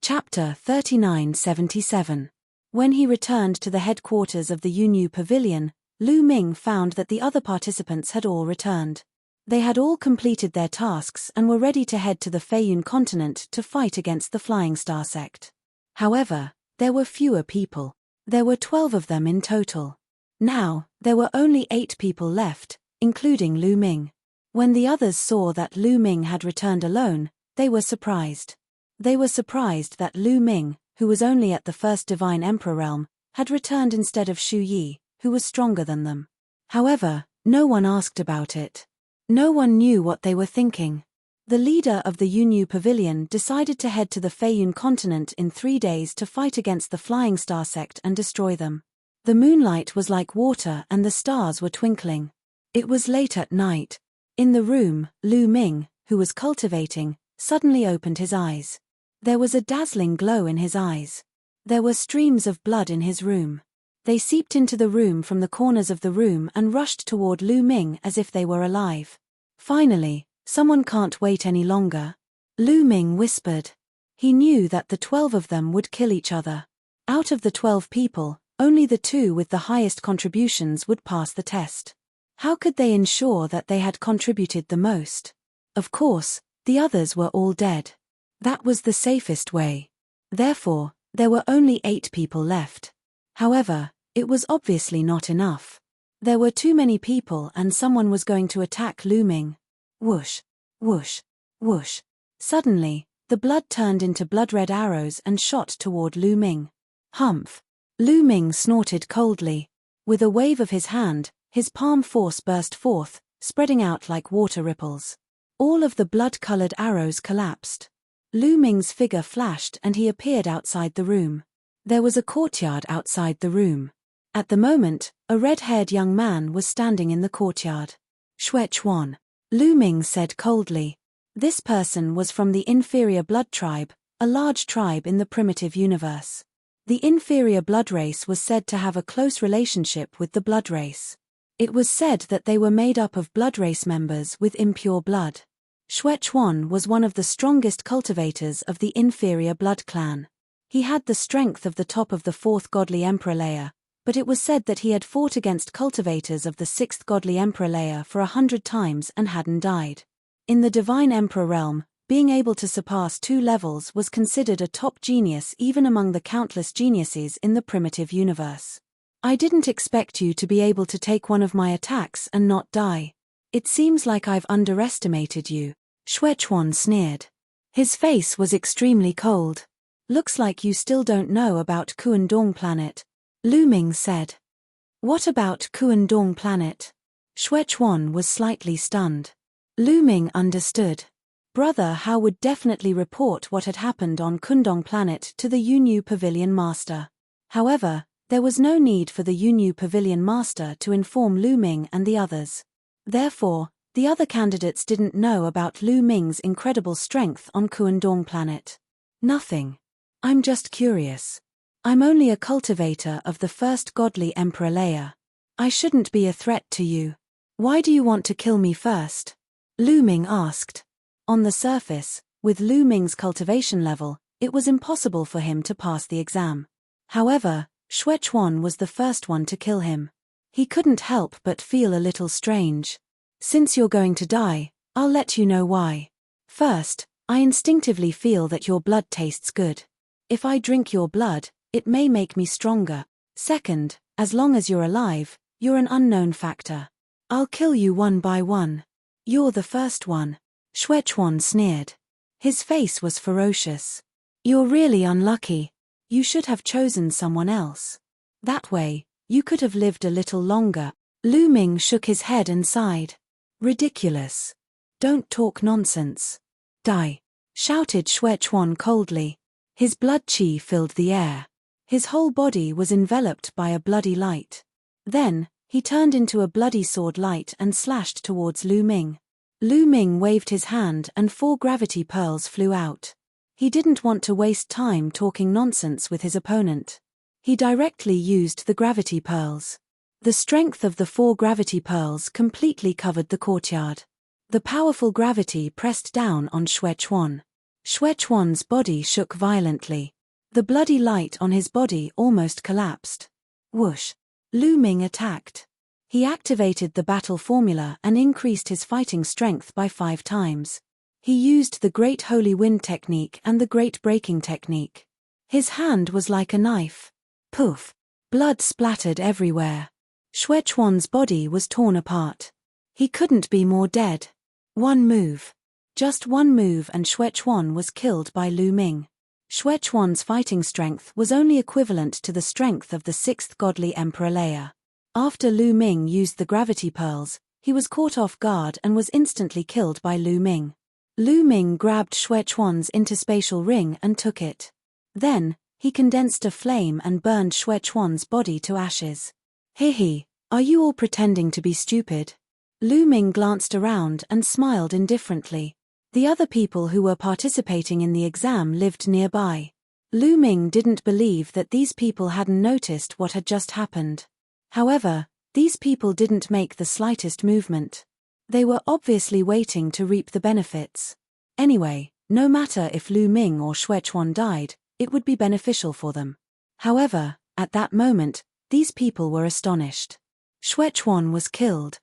Chapter 3977. When he returned to the headquarters of the Yunyu Pavilion, Lu Ming found that the other participants had all returned. They had all completed their tasks and were ready to head to the Feiyun continent to fight against the Flying Star sect. However, there were fewer people. There were 12 of them in total. Now, there were only 8 people left, including Lu Ming. When the others saw that Lu Ming had returned alone, they were surprised. They were surprised that Lu Ming, who was only at the first Divine Emperor realm, had returned instead of Shu Yi, who was stronger than them. However, no one asked about it. No one knew what they were thinking. The leader of the Yunyu Pavilion decided to head to the Feiyun continent in 3 days to fight against the Flying Star sect and destroy them. The moonlight was like water and the stars were twinkling. It was late at night. In the room, Lu Ming, who was cultivating, suddenly opened his eyes. There was a dazzling glow in his eyes. There were streams of blood in his room. They seeped into the room from the corners of the room and rushed toward Lu Ming as if they were alive. Finally, someone can't wait any longer. Lu Ming whispered. He knew that the 12 of them would kill each other. Out of the 12 people, only the 2 with the highest contributions would pass the test. How could they ensure that they had contributed the most? Of course, the others were all dead. That was the safest way. Therefore, there were only 8 people left. However, it was obviously not enough. There were too many people and someone was going to attack Lu Ming. Whoosh, whoosh, whoosh. Suddenly, the blood turned into blood-red arrows and shot toward Lu Ming. Humph. Lu Ming snorted coldly. With a wave of his hand, his palm force burst forth, spreading out like water ripples. All of the blood-colored arrows collapsed. Lu Ming's figure flashed and he appeared outside the room. There was a courtyard outside the room. At the moment, a red-haired young man was standing in the courtyard. Xuechuan. Lu Ming said coldly. This person was from the inferior blood tribe, a large tribe in the primitive universe. The inferior blood race was said to have a close relationship with the blood race. It was said that they were made up of blood race members with impure blood. Xuechuan was one of the strongest cultivators of the inferior blood clan. He had the strength of the top of the 4th godly emperor layer, but it was said that he had fought against cultivators of the 6th godly emperor layer for 100 times and hadn't died. In the divine emperor realm, being able to surpass 2 levels was considered a top genius even among the countless geniuses in the primitive universe. I didn't expect you to be able to take one of my attacks and not die. It seems like I've underestimated you, Xuechuan sneered. His face was extremely cold. Looks like you still don't know about Kuandong planet, Lu Ming said. What about Kuandong planet? Xuechuan was slightly stunned. Lu Ming understood. Brother Hao would definitely report what had happened on Kundong planet to the Yunyu Pavilion Master. However, there was no need for the Yunyu Pavilion Master to inform Lu Ming and the others. Therefore, the other candidates didn't know about Lu Ming's incredible strength on Kuandong planet. Nothing. I'm just curious. I'm only a cultivator of the 1st godly emperor layer. I shouldn't be a threat to you. Why do you want to kill me first? Lu Ming asked. On the surface, with Lu Ming's cultivation level, it was impossible for him to pass the exam. However, Xuechuan was the first one to kill him. He couldn't help but feel a little strange. Since you're going to die, I'll let you know why. First, I instinctively feel that your blood tastes good. If I drink your blood, it may make me stronger. Second, as long as you're alive, you're an unknown factor. I'll kill you one by one. You're the first one. Xuechuan sneered. His face was ferocious. You're really unlucky. You should have chosen someone else. That way, you could have lived a little longer. Lu Ming shook his head and sighed. Ridiculous. Don't talk nonsense. Die, shouted Xuechuan coldly. His blood qi filled the air. His whole body was enveloped by a bloody light. Then, he turned into a bloody sword light and slashed towards Lu Ming. Lu Ming waved his hand and 4 gravity pearls flew out. He didn't want to waste time talking nonsense with his opponent. He directly used the gravity pearls. The strength of the 4 gravity pearls completely covered the courtyard. The powerful gravity pressed down on Xuechuan. Xuechuan's body shook violently. The bloody light on his body almost collapsed. Whoosh! Lu Ming attacked. He activated the battle formula and increased his fighting strength by 5 times. He used the Great Holy Wind technique and the Great Breaking technique. His hand was like a knife. Poof! Blood splattered everywhere. Xuechuan's body was torn apart. He couldn't be more dead. One move. Just one move and Xuechuan was killed by Lu Ming. Xuechuan's fighting strength was only equivalent to the strength of the 6th godly Emperor Leia. After Lu Ming used the gravity pearls, he was caught off guard and was instantly killed by Lu Ming. Lu Ming grabbed Xuechuan's interspatial ring and took it. Then, he condensed a flame and burned Xuechuan's body to ashes. Hehe, are you all pretending to be stupid? Lu Ming glanced around and smiled indifferently. The other people who were participating in the exam lived nearby. Lu Ming didn't believe that these people hadn't noticed what had just happened. However, these people didn't make the slightest movement. They were obviously waiting to reap the benefits. Anyway, no matter if Lu Ming or Xuechuan died, it would be beneficial for them. However, at that moment, these people were astonished. Xuechuan was killed.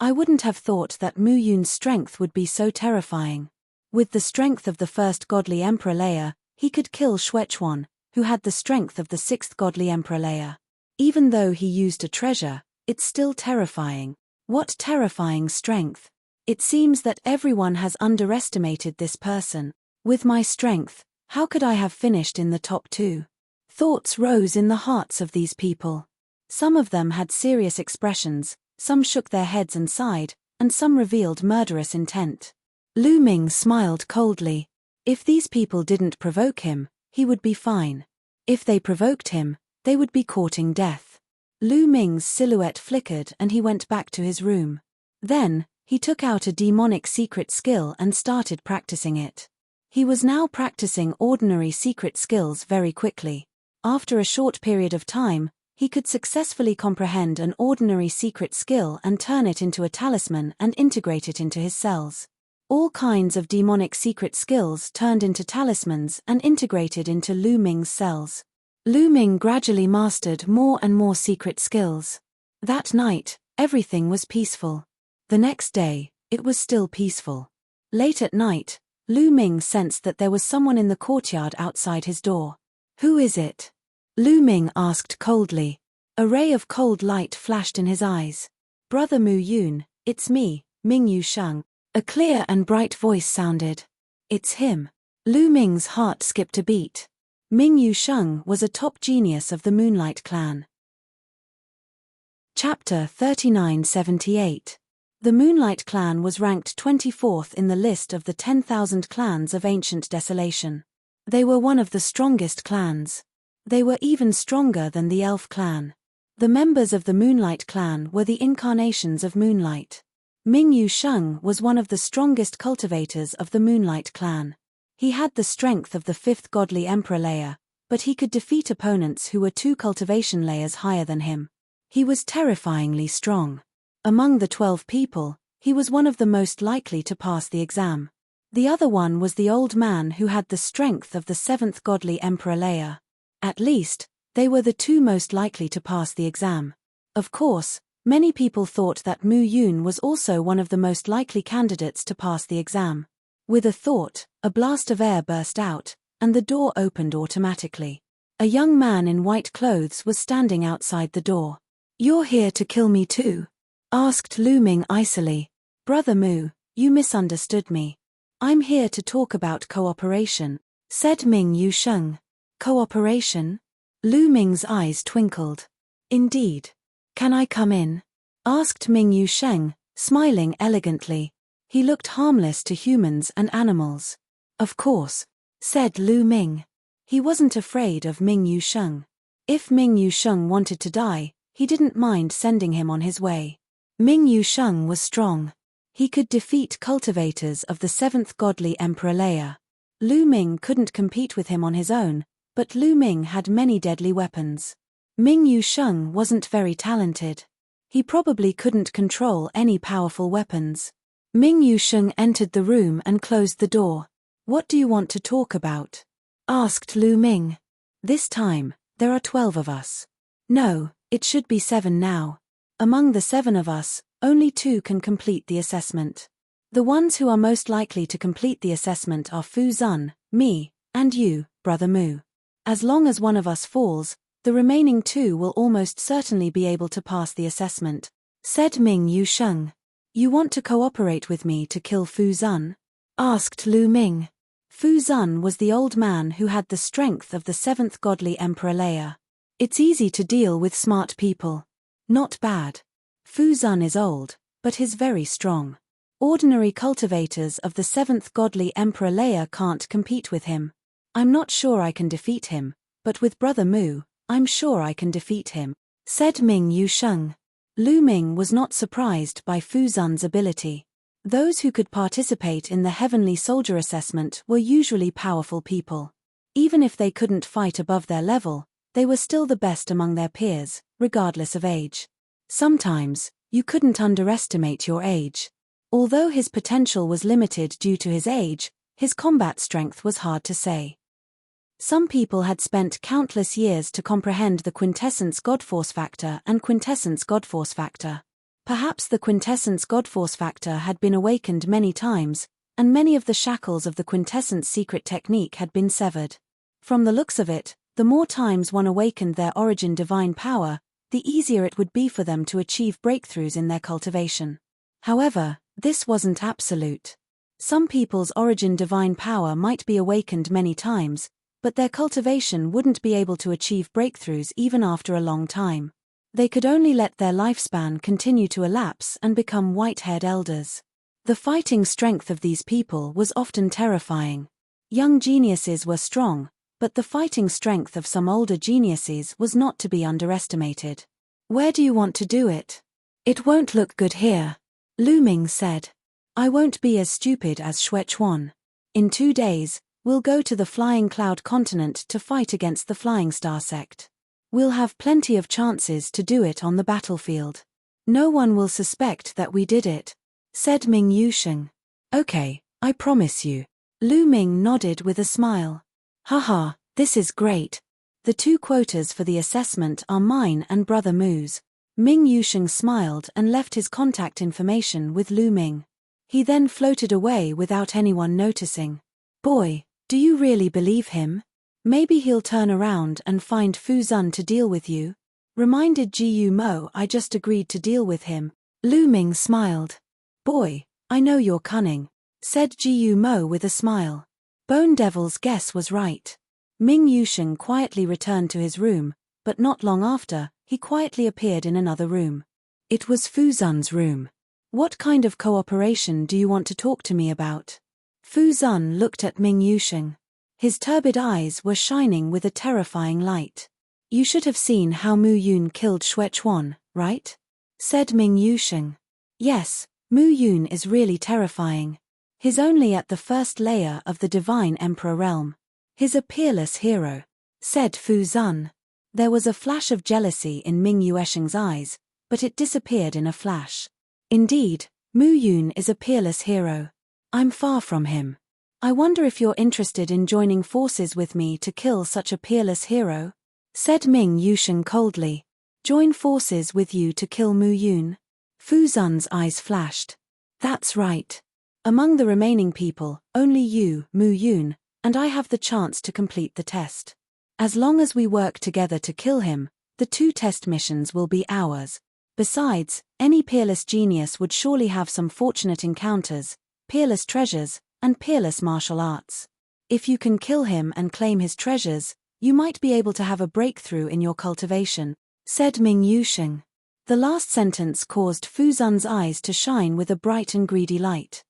I wouldn't have thought that Mu Yun's strength would be so terrifying. With the strength of the 1st godly Emperor Leia, he could kill Xuechuan, who had the strength of the 6th godly Emperor Leia. Even though he used a treasure, it's still terrifying. What terrifying strength! It seems that everyone has underestimated this person. With my strength, how could I have finished in the top 2? Thoughts rose in the hearts of these people. Some of them had serious expressions, some shook their heads and sighed, and some revealed murderous intent. Lu Ming smiled coldly. If these people didn't provoke him, he would be fine. If they provoked him, they would be courting death. Lu Ming's silhouette flickered and he went back to his room. Then, he took out a demonic secret skill and started practicing it. He was now practicing ordinary secret skills very quickly. After a short period of time, he could successfully comprehend an ordinary secret skill and turn it into a talisman and integrate it into his cells. All kinds of demonic secret skills turned into talismans and integrated into Lu Ming's cells. Lu Ming gradually mastered more and more secret skills. That night, everything was peaceful. The next day, it was still peaceful. Late at night, Lu Ming sensed that there was someone in the courtyard outside his door. Who is it? Lu Ming asked coldly. A ray of cold light flashed in his eyes. Brother Mu Yun, it's me, Ming Yusheng. A clear and bright voice sounded. It's him. Lu Ming's heart skipped a beat. Ming Yusheng was a top genius of the Moonlight Clan. Chapter 3978. The Moonlight Clan was ranked 24th in the list of the 10,000 clans of ancient desolation. They were one of the strongest clans. They were even stronger than the Elf Clan. The members of the Moonlight Clan were the incarnations of moonlight. Ming Yusheng was one of the strongest cultivators of the Moonlight Clan. He had the strength of the 5th godly Emperor Leia, but he could defeat opponents who were 2 cultivation layers higher than him. He was terrifyingly strong. Among the 12 people, he was one of the most likely to pass the exam. The other one was the old man who had the strength of the 7th godly Emperor Leia. At least, they were the 2 most likely to pass the exam. Of course, many people thought that Mu Yun was also one of the most likely candidates to pass the exam. With a thought, a blast of air burst out, and the door opened automatically. A young man in white clothes was standing outside the door. "You're here to kill me too?" asked Lu Ming icily. "Brother Mu, you misunderstood me. I'm here to talk about cooperation," said Ming Yusheng. "Cooperation?" Lu Ming's eyes twinkled. "Indeed. Can I come in?" asked Ming Yusheng, smiling elegantly. He looked harmless to humans and animals. "Of course," said Lu Ming. He wasn't afraid of Ming Yusheng. If Ming Yusheng wanted to die, he didn't mind sending him on his way. Ming Yusheng was strong. He could defeat cultivators of the 7th godly Emperor Leia. Lu Ming couldn't compete with him on his own, but Lu Ming had many deadly weapons. Ming Yusheng wasn't very talented. He probably couldn't control any powerful weapons. Ming Yusheng entered the room and closed the door. What do you want to talk about? Asked Lu Ming. This time, there are 12 of us. No, it should be 7 now. Among the 7 of us, only 2 can complete the assessment. The ones who are most likely to complete the assessment are Fu Zun, me, and you, Brother Mu. As long as one of us falls, the remaining 2 will almost certainly be able to pass the assessment, said Ming Yusheng. You want to cooperate with me to kill Fu Zun? Asked Lu Ming. Fu Zun was the old man who had the strength of the 7th godly Emperor Leia. It's easy to deal with smart people. Not bad. Fu Zun is old, but he's very strong. Ordinary cultivators of the 7th godly Emperor Leia can't compete with him. I'm not sure I can defeat him, but with Brother Mu, I'm sure I can defeat him, said Ming Yusheng. Lu Ming was not surprised by Fu Zun's ability. Those who could participate in the Heavenly Soldier Assessment were usually powerful people. Even if they couldn't fight above their level, they were still the best among their peers, regardless of age. Sometimes, you couldn't underestimate your age. Although his potential was limited due to his age, his combat strength was hard to say. Some people had spent countless years to comprehend the quintessence Godforce factor and quintessence Godforce factor. Perhaps the quintessence Godforce factor had been awakened many times, and many of the shackles of the quintessence secret technique had been severed. From the looks of it, the more times one awakened their origin divine power, the easier it would be for them to achieve breakthroughs in their cultivation. However, this wasn't absolute. Some people's origin divine power might be awakened many times, but their cultivation wouldn't be able to achieve breakthroughs even after a long time. They could only let their lifespan continue to elapse and become white-haired elders. The fighting strength of these people was often terrifying. Young geniuses were strong, but the fighting strength of some older geniuses was not to be underestimated. Where do you want to do it? It won't look good here, Lu Ming said. I won't be as stupid as Xuechuan. In 2 days, we'll go to the Flying Cloud continent to fight against the Flying Star sect. We'll have plenty of chances to do it on the battlefield. No one will suspect that we did it, said Ming Yusheng. Okay, I promise you. Lu Ming nodded with a smile. Haha, this is great. The 2 quotas for the assessment are mine and Brother Mu's. Ming Yusheng smiled and left his contact information with Lu Ming. He then floated away without anyone noticing. Boy, do you really believe him? Maybe he'll turn around and find Fu Zun to deal with you. Reminded Jiu Mo I just agreed to deal with him. Lu Ming smiled. Boy, I know you're cunning, said Jiu Mo with a smile. Bone Devil's guess was right. Ming Yusheng quietly returned to his room, but not long after, he quietly appeared in another room. It was Fu Zun's room. What kind of cooperation do you want to talk to me about? Fu Zun looked at Ming Yusheng. His turbid eyes were shining with a terrifying light. You should have seen how Mu Yun killed Xuechuan, right? Said Ming Yusheng. Yes, Mu Yun is really terrifying. He's only at the first layer of the Divine Emperor realm. He's a peerless hero, said Fu Zun. There was a flash of jealousy in Ming Yuesheng's eyes, but it disappeared in a flash. Indeed, Mu Yun is a peerless hero. I'm far from him. I wonder if you're interested in joining forces with me to kill such a peerless hero? Said Ming Yusheng coldly. Join forces with you to kill Mu Yun? Fu Zun's eyes flashed. That's right. Among the remaining people, only you, Mu Yun, and I have the chance to complete the test. As long as we work together to kill him, the 2 test missions will be ours. Besides, any peerless genius would surely have some fortunate encounters, peerless treasures, and peerless martial arts. If you can kill him and claim his treasures, you might be able to have a breakthrough in your cultivation, said Ming Yusheng. The last sentence caused Fu Zun's eyes to shine with a bright and greedy light.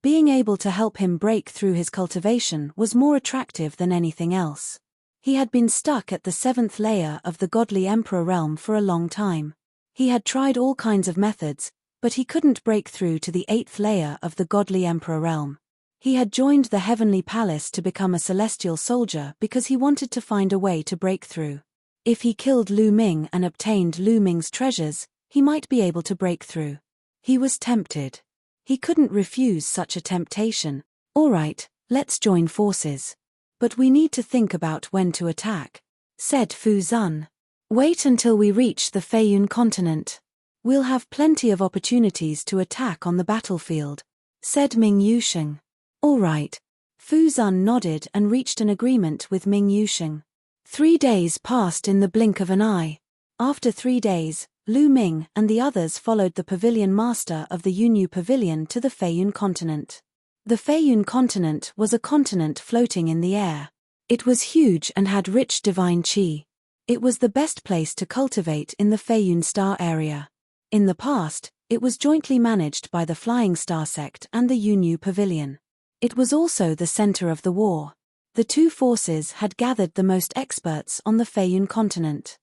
Being able to help him break through his cultivation was more attractive than anything else. He had been stuck at the 7th layer of the godly emperor realm for a long time. He had tried all kinds of methods, but he couldn't break through to the 8th layer of the godly emperor realm. He had joined the heavenly palace to become a celestial soldier because he wanted to find a way to break through. If he killed Lu Ming and obtained Lu Ming's treasures, he might be able to break through. He was tempted. He couldn't refuse such a temptation. All right, Let's join forces. But we need to think about when to attack, said Fu Zun. Wait until we reach the Feiyun continent. We'll have plenty of opportunities to attack on the battlefield, said Ming Yusheng. All right. Fu Zun nodded and reached an agreement with Ming Yusheng. 3 days passed in the blink of an eye. After 3 days, Lu Ming and the others followed the pavilion master of the Yunyu pavilion to the Feiyun continent. The Feiyun continent was a continent floating in the air. It was huge and had rich divine qi. It was the best place to cultivate in the Feiyun star area. In the past, it was jointly managed by the Flying Star sect and the Yunyu pavilion. It was also the center of the war. The two forces had gathered the most experts on the Feiyun continent.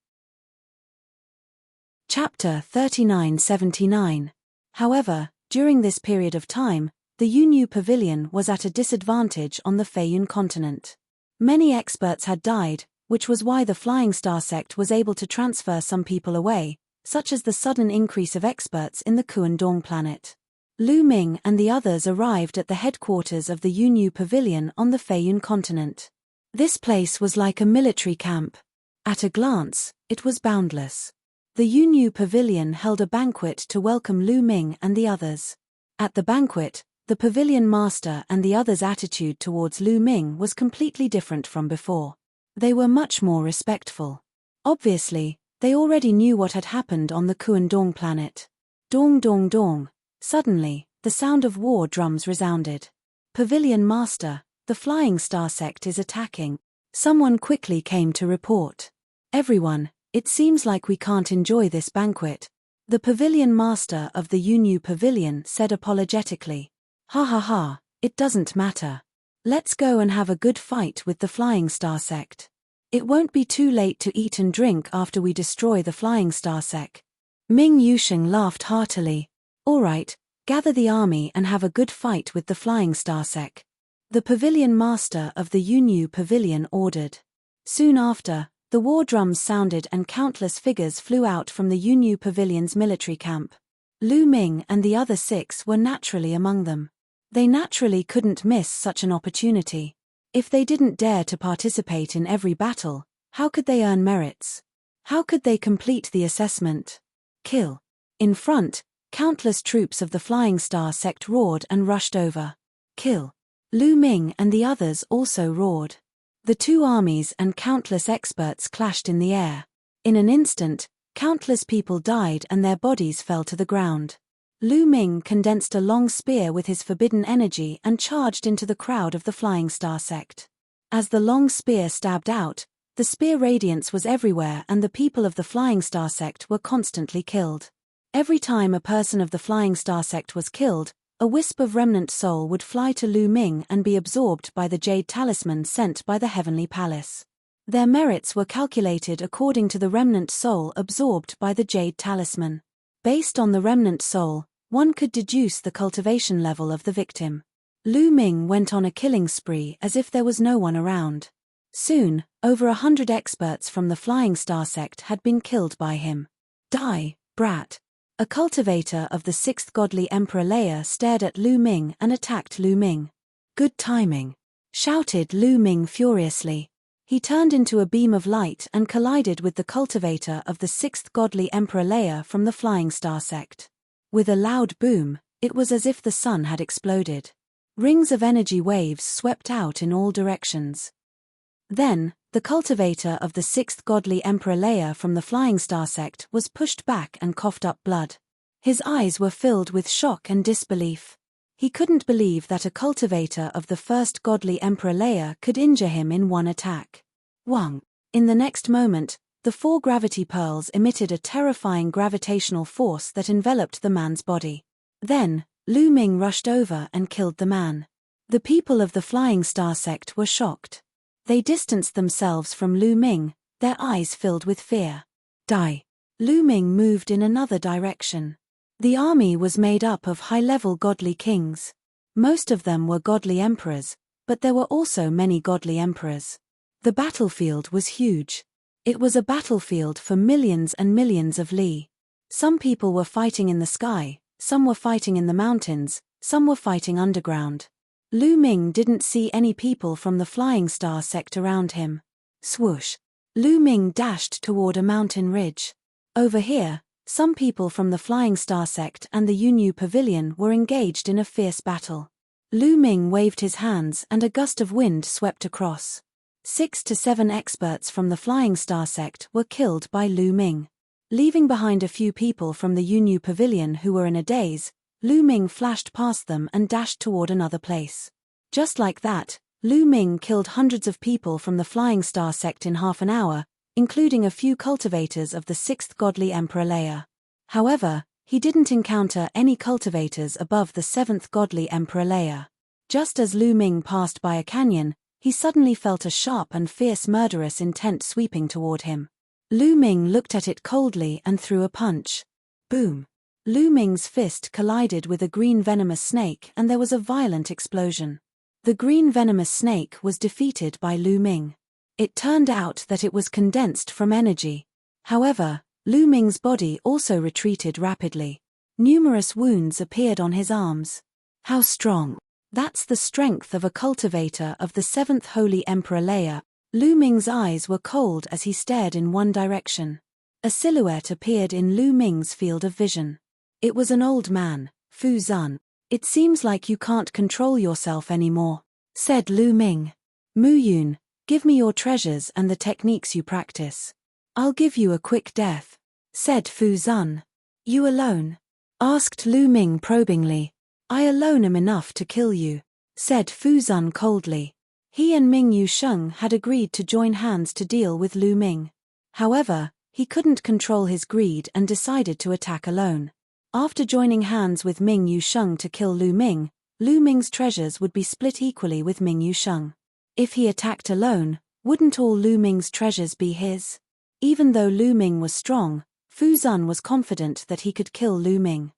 Chapter 3979. However, during this period of time, the Yunyu pavilion was at a disadvantage on the Feiyun continent. Many experts had died, which was why the Flying Star sect was able to transfer some people away, such as the sudden increase of experts in the Kuandong planet. Lu Ming and the others arrived at the headquarters of the Yunyu pavilion on the Feiyun continent. This place was like a military camp. At a glance, it was boundless. The Yunyu pavilion held a banquet to welcome Lu Ming and the others. At the banquet, the pavilion master and the others' attitude towards Lu Ming was completely different from before. They were much more respectful. Obviously, they already knew what had happened on the Kuandong planet. Dong dong dong. Suddenly, the sound of war drums resounded. Pavilion master, the Flying Star sect is attacking. Someone quickly came to report. Everyone, it seems like we can't enjoy this banquet. The pavilion master of the Yunyu pavilion said apologetically. Ha ha ha, it doesn't matter. Let's go and have a good fight with the Flying Star sect. It won't be too late to eat and drink after we destroy the Flying Star sect. Ming Yusheng laughed heartily. All right, gather the army and have a good fight with the Flying Star sect. The pavilion master of the Yunyu pavilion ordered. Soon after, the war drums sounded and countless figures flew out from the Yunyu pavilion's military camp. Lu Ming and the other 6 were naturally among them. They naturally couldn't miss such an opportunity. If they didn't dare to participate in every battle, how could they earn merits? How could they complete the assessment? Kill. In front, countless troops of the Flying Star sect roared and rushed over. Kill. Lu Ming and the others also roared. The two armies and countless experts clashed in the air. In an instant, countless people died and their bodies fell to the ground. Lu Ming condensed a long spear with his forbidden energy and charged into the crowd of the Flying Star sect. As the long spear stabbed out, the spear radiance was everywhere and the people of the Flying Star sect were constantly killed. Every time a person of the Flying Star sect was killed, a wisp of remnant soul would fly to Lu Ming and be absorbed by the jade talisman sent by the Heavenly Palace. Their merits were calculated according to the remnant soul absorbed by the jade talisman. Based on the remnant soul, one could deduce the cultivation level of the victim. Lu Ming went on a killing spree as if there was no one around. Soon, over 100 experts from the Flying Star sect had been killed by him. Die, brat. A cultivator of the 6th godly Emperor Leia stared at Lu Ming and attacked Lu Ming. Good timing, shouted Lu Ming furiously. He turned into a beam of light and collided with the cultivator of the 6th godly Emperor Leia from the Flying Star sect. With a loud boom, it was as if the sun had exploded. Rings of energy waves swept out in all directions. Then, the cultivator of the 6th godly Emperor Leia from the Flying Star sect was pushed back and coughed up blood. His eyes were filled with shock and disbelief. He couldn't believe that a cultivator of the 1st godly Emperor Leia could injure him in one attack. Wang. In the next moment, the 4 gravity pearls emitted a terrifying gravitational force that enveloped the man's body. Then, Lu Ming rushed over and killed the man. The people of the Flying Star sect were shocked. They distanced themselves from Lu Ming, their eyes filled with fear. Die. Lu Ming moved in another direction. The army was made up of high-level godly kings. Most of them were godly emperors, but there were also many godly emperors. The battlefield was huge. It was a battlefield for millions and millions of li. Some people were fighting in the sky, some were fighting in the mountains, some were fighting underground. Lu Ming didn't see any people from the Flying Star sect around him. Swoosh! Lu Ming dashed toward a mountain ridge. Over here, some people from the Flying Star sect and the Yunyu Pavilion were engaged in a fierce battle. Lu Ming waved his hands and a gust of wind swept across. 6 to 7 experts from the Flying Star sect were killed by Lu Ming. Leaving behind a few people from the Yunyu Pavilion who were in a daze, Lu Ming flashed past them and dashed toward another place. Just like that, Lu Ming killed hundreds of people from the Flying Star sect in half an hour, including a few cultivators of the 6th godly emperor layer. However, he didn't encounter any cultivators above the 7th godly emperor layer. Just as Lu Ming passed by a canyon, he suddenly felt a sharp and fierce murderous intent sweeping toward him. Lu Ming looked at it coldly and threw a punch. Boom! Lu Ming's fist collided with a green venomous snake and there was a violent explosion. The green venomous snake was defeated by Lu Ming. It turned out that it was condensed from energy. However, Lu Ming's body also retreated rapidly. Numerous wounds appeared on his arms. How strong! That's the strength of a cultivator of the 7th Holy Emperor layer. Lu Ming's eyes were cold as he stared in one direction. A silhouette appeared in Lu Ming's field of vision. It was an old man, Fu Zun. "It seems like you can't control yourself anymore," said Lu Ming. "Mu Yun, give me your treasures and the techniques you practice. I'll give you a quick death," said Fu Zun. "You alone?" asked Lu Ming probingly. "I alone am enough to kill you," said Fu Zun coldly. He and Ming Yusheng had agreed to join hands to deal with Lu Ming. However, he couldn't control his greed and decided to attack alone. After joining hands with Ming Yusheng to kill Lu Ming, Lu Ming's treasures would be split equally with Ming Yusheng. If he attacked alone, wouldn't all Lu Ming's treasures be his? Even though Lu Ming was strong, Fu Zun was confident that he could kill Lu Ming.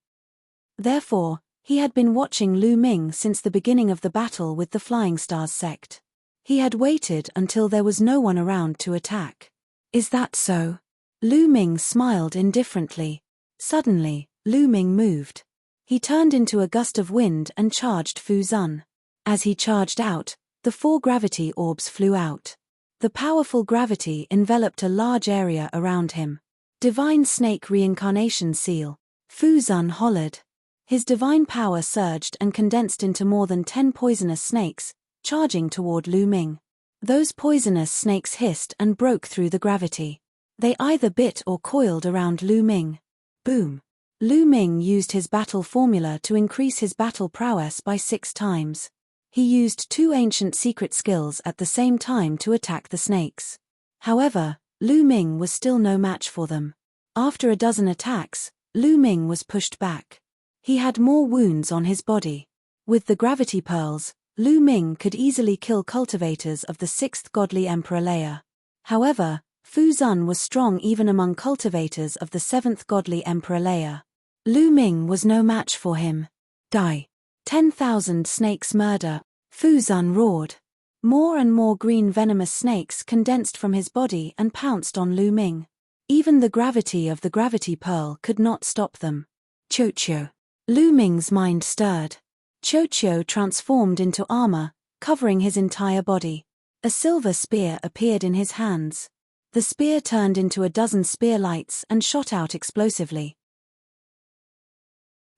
Therefore, he had been watching Lu Ming since the beginning of the battle with the Flying Stars sect. He had waited until there was no one around to attack. "Is that so?" Lu Ming smiled indifferently. Suddenly, Lu Ming moved. He turned into a gust of wind and charged Fu Zun. As he charged out, the 4 gravity orbs flew out. The powerful gravity enveloped a large area around him. "Divine Snake Reincarnation Seal," Fu Zun hollered. His divine power surged and condensed into more than 10 poisonous snakes, charging toward Lu Ming. Those poisonous snakes hissed and broke through the gravity. They either bit or coiled around Lu Ming. Boom! Lu Ming used his battle formula to increase his battle prowess by 6 times. He used 2 ancient secret skills at the same time to attack the snakes. However, Lu Ming was still no match for them. After a dozen attacks, Lu Ming was pushed back. He had more wounds on his body. With the gravity pearls, Lu Ming could easily kill cultivators of the 6th godly emperor layer. However, Fu Zun was strong even among cultivators of the 7th godly emperor layer. Lu Ming was no match for him. "Die! 10,000 snakes murder!" Fu Zun roared. More and more green venomous snakes condensed from his body and pounced on Lu Ming. Even the gravity of the gravity pearl could not stop them. Chocho! Lu Ming's mind stirred. Chocho transformed into armor, covering his entire body. A silver spear appeared in his hands. The spear turned into a dozen spear lights and shot out explosively.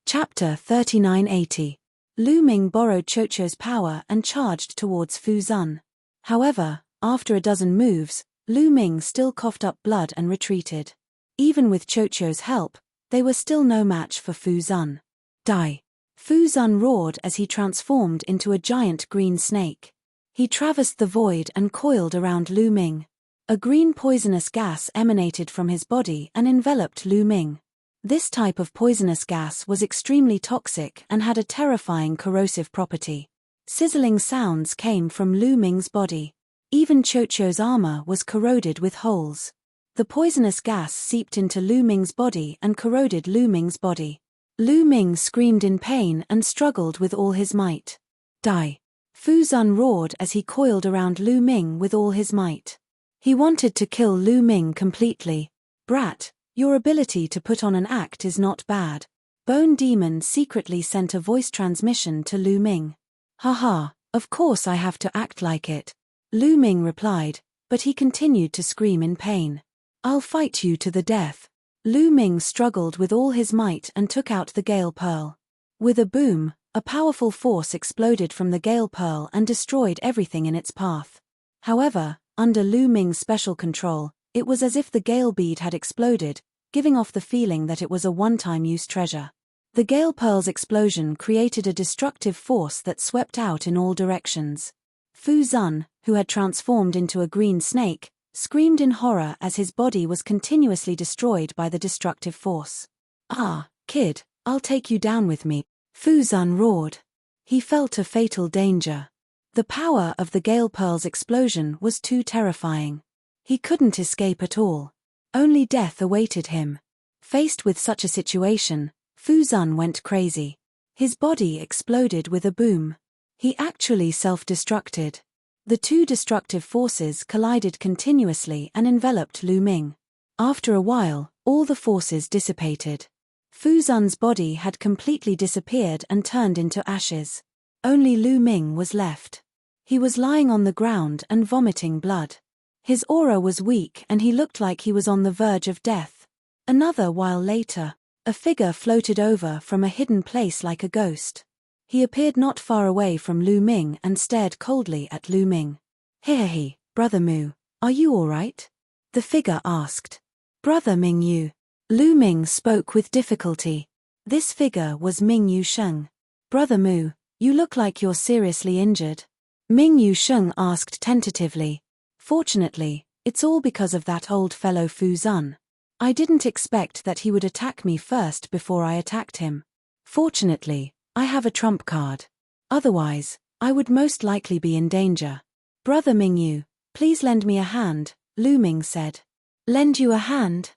Chapter 3980. Lu Ming borrowed Chocho's power and charged towards Fu Zun. However, after a dozen moves, Lu Ming still coughed up blood and retreated. Even with Chocho's help, they were still no match for Fu Zun. "Die!" Fu Zun roared as he transformed into a giant green snake. He traversed the void and coiled around Lu Ming. A green poisonous gas emanated from his body and enveloped Lu Ming. This type of poisonous gas was extremely toxic and had a terrifying corrosive property. Sizzling sounds came from Lu Ming's body. Even Chocho's armor was corroded with holes. The poisonous gas seeped into Lu Ming's body and corroded Lu Ming's body. Lu Ming screamed in pain and struggled with all his might. "Die!" Fu Zun roared as he coiled around Lu Ming with all his might. He wanted to kill Lu Ming completely. "Brat, your ability to put on an act is not bad." Bone Demon secretly sent a voice transmission to Lu Ming. Haha, of course I have to act like it. Lu Ming replied, but he continued to scream in pain. I'll fight you to the death. Lu Ming struggled with all his might and took out the Gale Pearl. With a boom, a powerful force exploded from the Gale Pearl and destroyed everything in its path. However, under Lu Ming's special control, it was as if the Gale Bead had exploded, giving off the feeling that it was a one-time use treasure. The Gale Pearl's explosion created a destructive force that swept out in all directions. Fu Zun, who had transformed into a green snake, screamed in horror as his body was continuously destroyed by the destructive force. Ah, kid, I'll take you down with me, Fu Zun roared. He felt a fatal danger. The power of the Gale Pearl's explosion was too terrifying. He couldn't escape at all. Only death awaited him. Faced with such a situation, Fu Zun went crazy. His body exploded with a boom. He actually self-destructed. The two destructive forces collided continuously and enveloped Lu Ming. After a while, all the forces dissipated. Fu Zun's body had completely disappeared and turned into ashes. Only Lu Ming was left. He was lying on the ground and vomiting blood. His aura was weak and he looked like he was on the verge of death. Another while later, a figure floated over from a hidden place like a ghost. He appeared not far away from Lu Ming and stared coldly at Lu Ming. Hehe, Brother Mu, are you all right? The figure asked. Brother Ming Yu. Lu Ming spoke with difficulty. This figure was Ming Yu Sheng. Brother Mu, you look like you're seriously injured. Ming Yu Sheng asked tentatively. Fortunately, it's all because of that old fellow Fu Zun. I didn't expect that he would attack me first before I attacked him. Fortunately, I have a trump card. Otherwise, I would most likely be in danger. Brother Mingyu, please lend me a hand, Lu Ming said. Lend you a hand?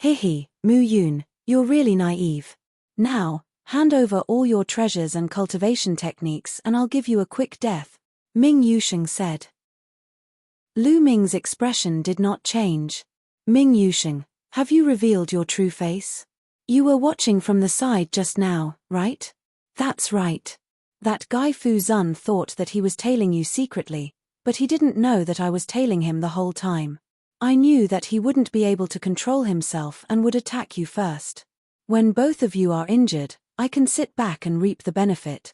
Hehe, Mu Yun, you're really naive. Now, hand over all your treasures and cultivation techniques and I'll give you a quick death, Ming Yusheng said. Lu Ming's expression did not change. Ming Yusheng, have you revealed your true face? You were watching from the side just now, right? That's right. That guy Fu Zun thought that he was tailing you secretly, but he didn't know that I was tailing him the whole time. I knew that he wouldn't be able to control himself and would attack you first. When both of you are injured, I can sit back and reap the benefit.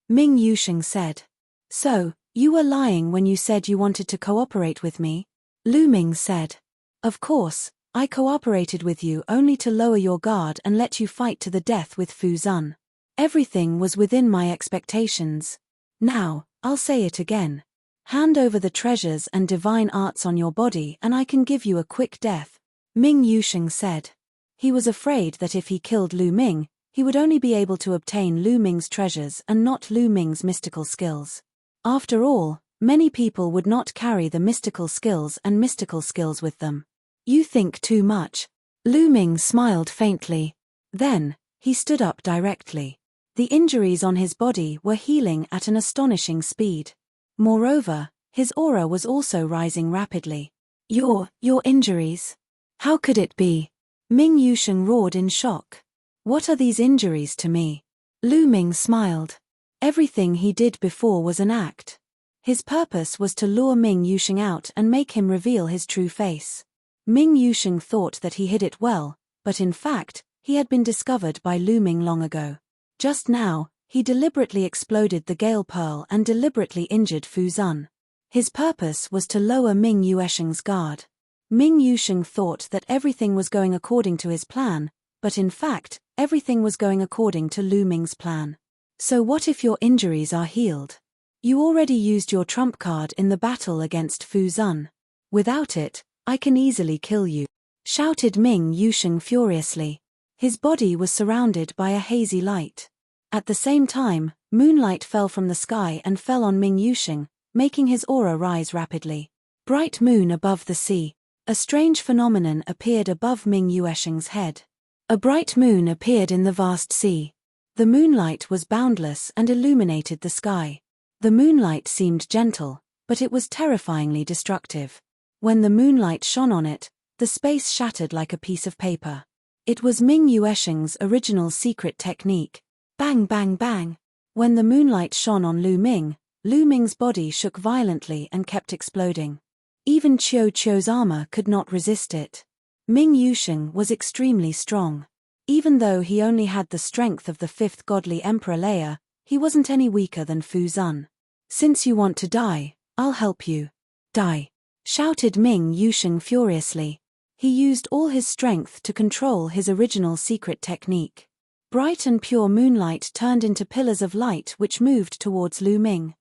Ming Yusheng said. So, you were lying when you said you wanted to cooperate with me? Lu Ming said. Of course, I cooperated with you only to lower your guard and let you fight to the death with Fu Zun. Everything was within my expectations. Now, I'll say it again. Hand over the treasures and divine arts on your body and I can give you a quick death, Ming Yusheng said. He was afraid that if he killed Lu Ming, he would only be able to obtain Lu Ming's treasures and not Lu Ming's mystical skills. After all, many people would not carry the mystical skills with them. You think too much. Lu Ming smiled faintly. Then, he stood up directly. The injuries on his body were healing at an astonishing speed. Moreover, his aura was also rising rapidly. Your injuries? How could it be? Ming Yusheng roared in shock. What are these injuries to me? Lu Ming smiled. Everything he did before was an act. His purpose was to lure Ming Yusheng out and make him reveal his true face. Ming Yusheng thought that he hid it well, but in fact, he had been discovered by Lu Ming long ago. Just now, he deliberately exploded the Gale Pearl and deliberately injured Fu Zun. His purpose was to lower Ming Yuesheng's guard. Ming Yusheng thought that everything was going according to his plan, but in fact, everything was going according to Lu Ming's plan. So what if your injuries are healed? You already used your trump card in the battle against Fu Zun. Without it, I can easily kill you, shouted Ming Yusheng furiously. His body was surrounded by a hazy light. At the same time, moonlight fell from the sky and fell on Ming Yusheng, making his aura rise rapidly. Bright moon above the sea. A strange phenomenon appeared above Ming Yuesheng's head. A bright moon appeared in the vast sea. The moonlight was boundless and illuminated the sky. The moonlight seemed gentle, but it was terrifyingly destructive. When the moonlight shone on it, the space shattered like a piece of paper. It was Ming Yuesheng's original secret technique. Bang bang bang. When the moonlight shone on Lu Ming's body shook violently and kept exploding. Even Qiu Qiu's armor could not resist it. Ming Yusheng was extremely strong. Even though he only had the strength of the fifth godly emperor layer, he wasn't any weaker than Fu Zun. "Since you want to die, I'll help you." "Die!" shouted Ming Yusheng furiously. He used all his strength to control his original secret technique. Bright and pure moonlight turned into pillars of light which moved towards Lu Ming.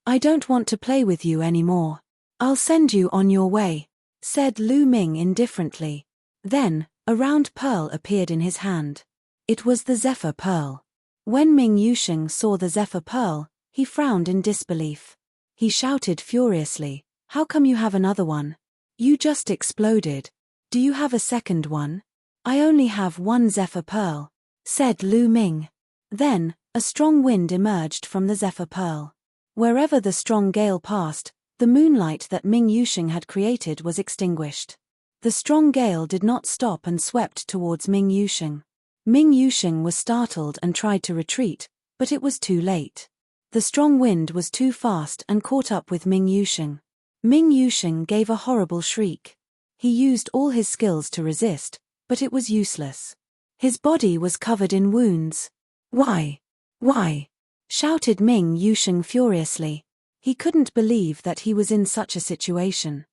"I don't want to play with you anymore. I'll send you on your way," said Lu Ming indifferently. Then, a round pearl appeared in his hand. It was the Zephyr Pearl. When Ming Yusheng saw the Zephyr Pearl, he frowned in disbelief. He shouted furiously, "How come you have another one? You just exploded. Do you have a second one?" "I only have one Zephyr Pearl," said Lu Ming. Then, a strong wind emerged from the Zephyr Pearl. Wherever the strong gale passed, the moonlight that Ming Yusheng had created was extinguished. The strong gale did not stop and swept towards Ming Yusheng. Ming Yusheng was startled and tried to retreat, but it was too late. The strong wind was too fast and caught up with Ming Yusheng. Ming Yusheng gave a horrible shriek. He used all his skills to resist, but it was useless. His body was covered in wounds. "Why? Why?" shouted Ming Yusheng furiously. He couldn't believe that he was in such a situation.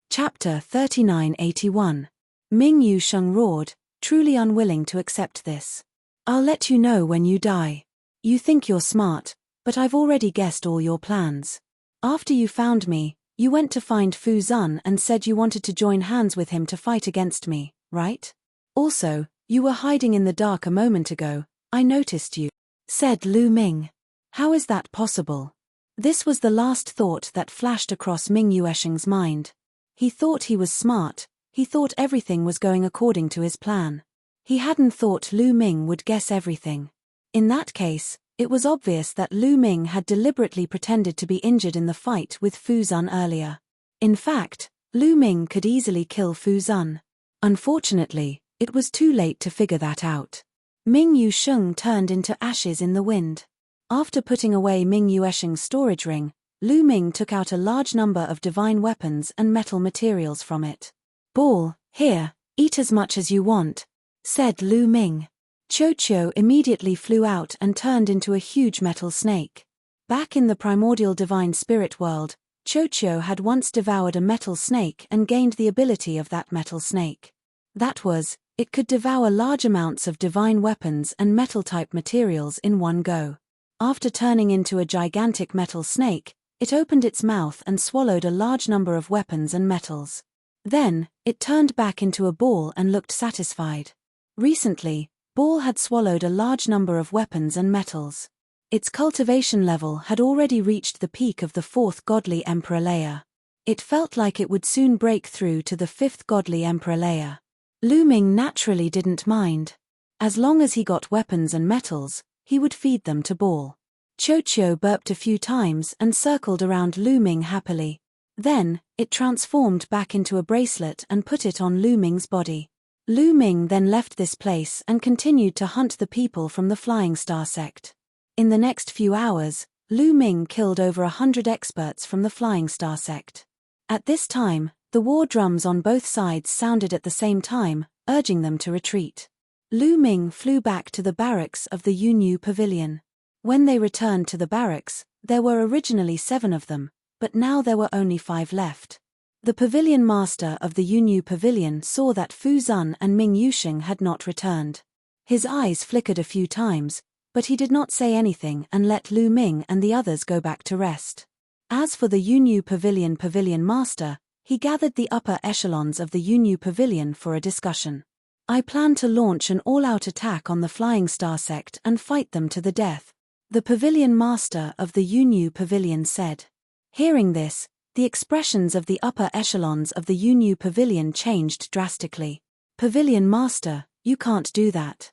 Chapter 3981. Ming Yusheng roared, truly unwilling to accept this. "I'll let you know when you die. You think you're smart, but I've already guessed all your plans. After you found me, you went to find Fu Zun and said you wanted to join hands with him to fight against me, right? Also, you were hiding in the dark a moment ago. I noticed you," said Lu Ming. "How is that possible?" This was the last thought that flashed across Ming Yuesheng's mind. He thought he was smart, he thought everything was going according to his plan. He hadn't thought Lu Ming would guess everything. In that case, it was obvious that Lu Ming had deliberately pretended to be injured in the fight with Fu Zun earlier. In fact, Lu Ming could easily kill Fu Zun. Unfortunately, it was too late to figure that out. Ming Yusheng turned into ashes in the wind. After putting away Ming Yuesheng's storage ring, Lu Ming took out a large number of divine weapons and metal materials from it. "Ball, here, eat as much as you want," said Lu Ming. Qiu Qiu immediately flew out and turned into a huge metal snake. Back in the primordial divine spirit world, Qiu Qiu had once devoured a metal snake and gained the ability of that metal snake. That was, it could devour large amounts of divine weapons and metal-type materials in one go. After turning into a gigantic metal snake, it opened its mouth and swallowed a large number of weapons and metals. Then, it turned back into a ball and looked satisfied. Recently, Ball had swallowed a large number of weapons and metals. Its cultivation level had already reached the peak of the fourth godly emperor layer. It felt like it would soon break through to the fifth godly emperor layer. Lu Ming naturally didn't mind. As long as he got weapons and metals, he would feed them to Ball. Qiu Qiu burped a few times and circled around Lu Ming happily. Then, it transformed back into a bracelet and put it on Lu Ming's body. Lu Ming then left this place and continued to hunt the people from the Flying Star sect. In the next few hours, Lu Ming killed over 100 experts from the Flying Star sect. At this time, the war drums on both sides sounded at the same time, urging them to retreat. Lu Ming flew back to the barracks of the Yunyu Pavilion. When they returned to the barracks, there were originally 7 of them, but now there were only 5 left. The pavilion master of the Yunyu Pavilion saw that Fu Zun and Ming Yusheng had not returned. His eyes flickered a few times, but he did not say anything and let Lu Ming and the others go back to rest. As for the Yunyu Pavilion master, he gathered the upper echelons of the Yunyu Pavilion for a discussion. "I plan to launch an all-out attack on the Flying Star sect and fight them to the death," the pavilion master of the Yunyu Pavilion said. Hearing this, the expressions of the upper echelons of the Yunyu Pavilion changed drastically. "Pavilion Master, you can't do that.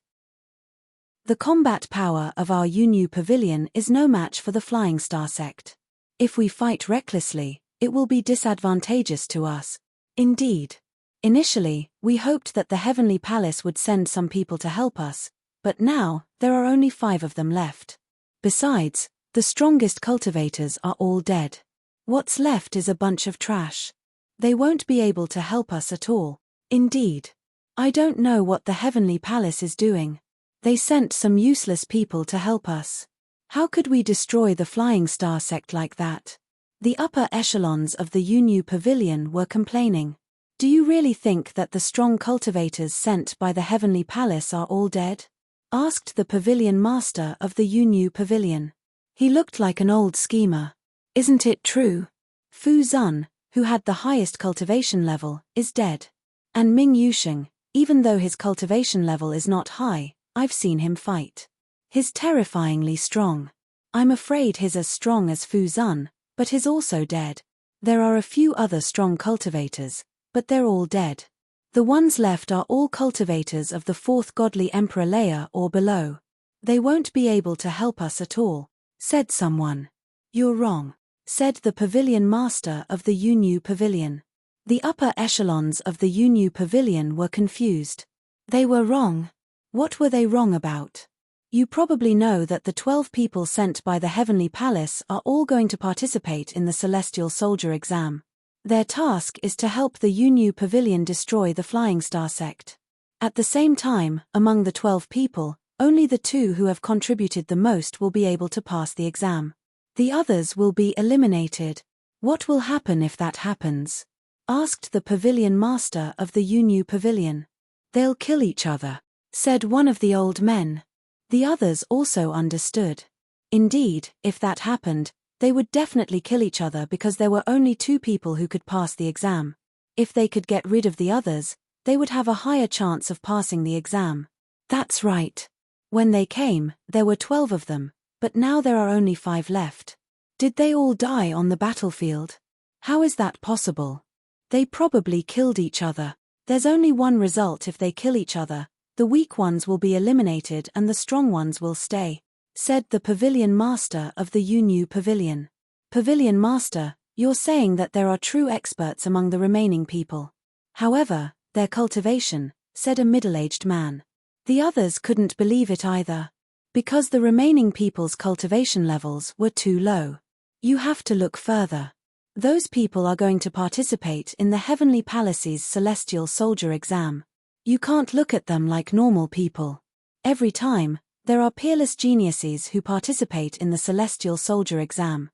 The combat power of our Yunyu Pavilion is no match for the Flying Star sect. If we fight recklessly, it will be disadvantageous to us." Indeed. Initially, we hoped that the Heavenly Palace would send some people to help us, But now, there are only 5 of them left. Besides, the strongest cultivators are all dead. What's left is a bunch of trash. They won't be able to help us at all. Indeed. I don't know what the Heavenly Palace is doing. They sent some useless people to help us. How could we destroy the Flying Star sect like that? The upper echelons of the Unu Pavilion were complaining. Do you really think that the strong cultivators sent by the Heavenly Palace are all dead? Asked the Pavilion Master of the Unu Pavilion. He looked like an old schemer. Isn't it true? Fu Zun, who had the highest cultivation level, is dead. And Ming Yusheng, even though his cultivation level is not high, I've seen him fight. He's terrifyingly strong. I'm afraid he's as strong as Fu Zun, but he's also dead. There are a few other strong cultivators, but they're all dead. The ones left are all cultivators of the 4th godly emperor layer or below. They won't be able to help us at all, said someone. You're wrong, said the Pavilion Master of the Unu Pavilion. The upper echelons of the Unu Pavilion were confused. They were wrong. What were they wrong about? You probably know that the 12 people sent by the Heavenly Palace are all going to participate in the Celestial Soldier exam. Their task is to help the Unu Pavilion destroy the Flying Star sect. At the same time, among the 12 people, only the 2 who have contributed the most will be able to pass the exam. The others will be eliminated. What will happen if that happens? Asked the Pavilion Master of the Unu Pavilion. They'll kill each other, said one of the old men. The others also understood. Indeed, if that happened, they would definitely kill each other because there were only 2 people who could pass the exam. If they could get rid of the others, they would have a higher chance of passing the exam. That's right. When they came, there were 12 of them, but now there are only 5 left. Did they all die on the battlefield? How is that possible? They probably killed each other. There's only one result if they kill each other. The weak ones will be eliminated and the strong ones will stay, said the Pavilion Master of the Unu Pavilion. Pavilion Master, you're saying that there are true experts among the remaining people. However, their cultivation, said a middle-aged man. The others couldn't believe it either. Because the remaining people's cultivation levels were too low. You have to look further. Those people are going to participate in the Heavenly Palace's Celestial Soldier exam. You can't look at them like normal people. Every time, there are peerless geniuses who participate in the Celestial Soldier exam.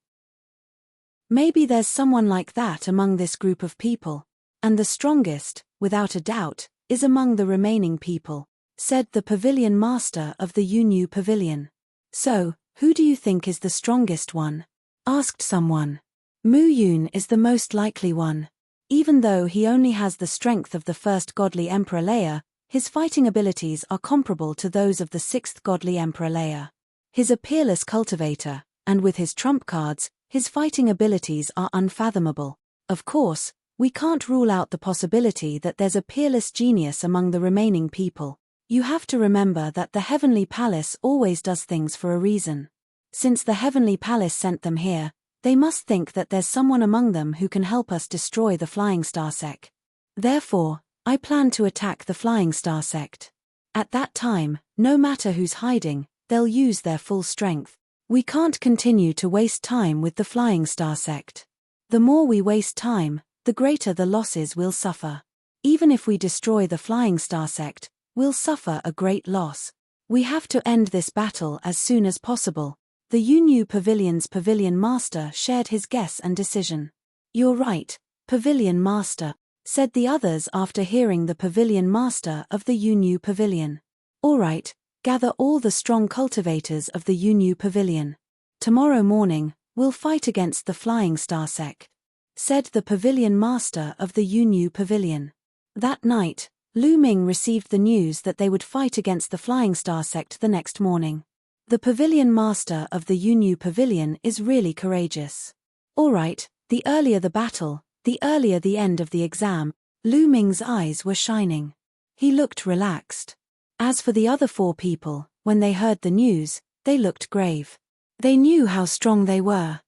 Maybe there's someone like that among this group of people. And the strongest, without a doubt, is among the remaining people, said the Pavilion Master of the Unu Pavilion. So, who do you think is the strongest one? Asked someone. Mu Yun is the most likely one. Even though he only has the strength of the 1st godly emperor layer, his fighting abilities are comparable to those of the 6th godly emperor layer. He's a peerless cultivator, and with his trump cards, his fighting abilities are unfathomable. Of course, we can't rule out the possibility that there's a peerless genius among the remaining people. You have to remember that the Heavenly Palace always does things for a reason. Since the Heavenly Palace sent them here, they must think that there's someone among them who can help us destroy the Flying Star sect. Therefore, I plan to attack the Flying Star sect. At that time, no matter who's hiding, they'll use their full strength. We can't continue to waste time with the Flying Star sect. The more we waste time, the greater the losses we'll suffer. Even if we destroy the Flying Star sect, we'll suffer a great loss. We have to end this battle as soon as possible. The Unu Pavilion's Pavilion Master shared his guess and decision. You're right, Pavilion Master, said the others after hearing the Pavilion Master of the Unu Pavilion. All right, gather all the strong cultivators of the Unu Pavilion. Tomorrow morning, we'll fight against the Flying Star sect, said the Pavilion Master of the Unu Pavilion. That night, Lu Ming received the news that they would fight against the Flying Star sect the next morning. The Pavilion Master of the Unu Pavilion is really courageous. All right, the earlier the battle, the earlier the end of the exam. Lu Ming's eyes were shining. He looked relaxed. As for the other 4 people, when they heard the news, they looked grave. They knew how strong they were.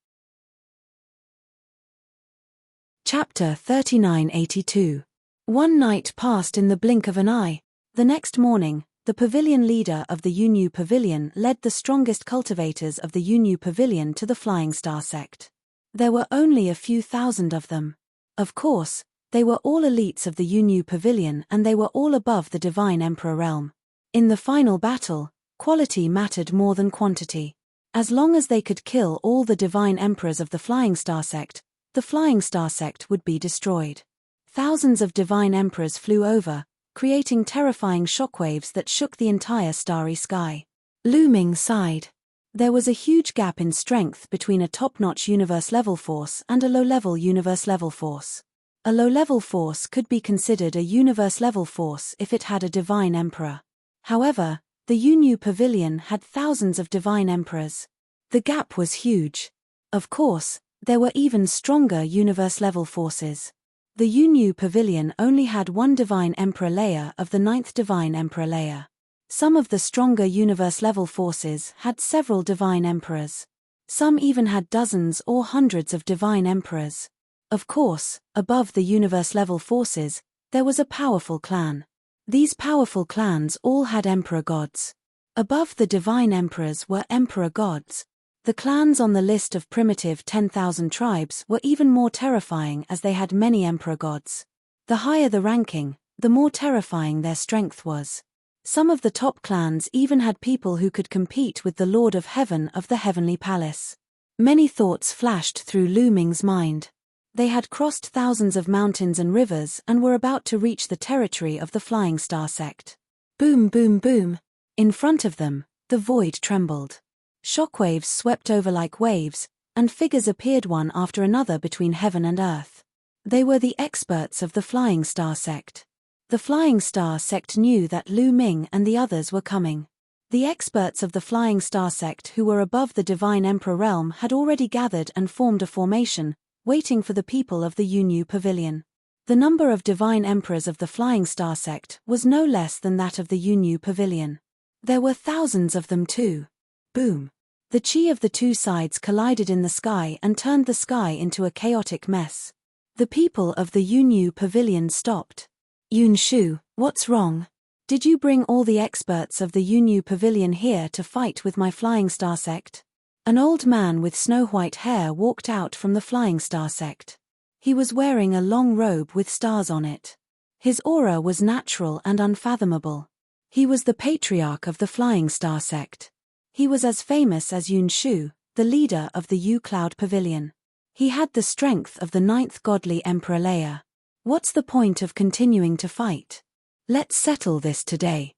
Chapter 3982. One night passed in the blink of an eye. The next morning, The pavilion leader of the Yunyu Pavilion led the strongest cultivators of the Yunyu Pavilion to the Flying Star sect. There were only a few thousand of them. Of course, they were all elites of the Yunyu Pavilion and they were all above the Divine Emperor realm. In the final battle, quality mattered more than quantity. As long as they could kill all the Divine Emperors of the Flying Star sect, the Flying Star sect would be destroyed. Thousands of Divine Emperors flew over, creating terrifying shockwaves that shook the entire starry sky. Lu Ming sighed. There was a huge gap in strength between a top-notch universe-level force and a low-level universe-level force. A low-level force could be considered a universe-level force if it had a Divine Emperor. However, the Yunyu Pavilion had thousands of Divine Emperors. The gap was huge. Of course, there were even stronger universe-level forces. The Yunyu Pavilion only had one Divine Emperor layer of the 9th Divine Emperor layer. Some of the stronger universe-level forces had several Divine Emperors. Some even had dozens or hundreds of Divine Emperors. Of course, above the universe-level forces, there was a powerful clan. These powerful clans all had Emperor gods. Above the Divine Emperors were Emperor gods. The clans on the list of primitive 10,000 tribes were even more terrifying as they had many emperor gods. The higher the ranking, the more terrifying their strength was. Some of the top clans even had people who could compete with the Lord of Heaven of the Heavenly Palace. Many thoughts flashed through Lu Ming's mind. They had crossed thousands of mountains and rivers and were about to reach the territory of the Flying Star sect. Boom, boom, boom. In front of them, the void trembled. Shockwaves swept over like waves, and figures appeared one after another between heaven and earth. They were the experts of the Flying Star sect. The Flying Star sect knew that Lu Ming and the others were coming. The experts of the Flying Star sect who were above the Divine Emperor realm had already gathered and formed a formation, waiting for the people of the Yunyu Pavilion. The number of Divine Emperors of the Flying Star sect was no less than that of the Yunyu Pavilion. There were thousands of them too. Boom. The chi of the two sides collided in the sky and turned the sky into a chaotic mess. The people of the Yunyu Pavilion stopped. Yunshu, what's wrong? Did you bring all the experts of the Yunyu Pavilion here to fight with my Flying Star sect? An old man with snow-white hair walked out from the Flying Star sect. He was wearing a long robe with stars on it. His aura was natural and unfathomable. He was the patriarch of the Flying Star sect. He was as famous as Yunshu, the leader of the U-Cloud Pavilion. He had the strength of the 9th Godly Emperor layer. What's the point of continuing to fight? Let's settle this today.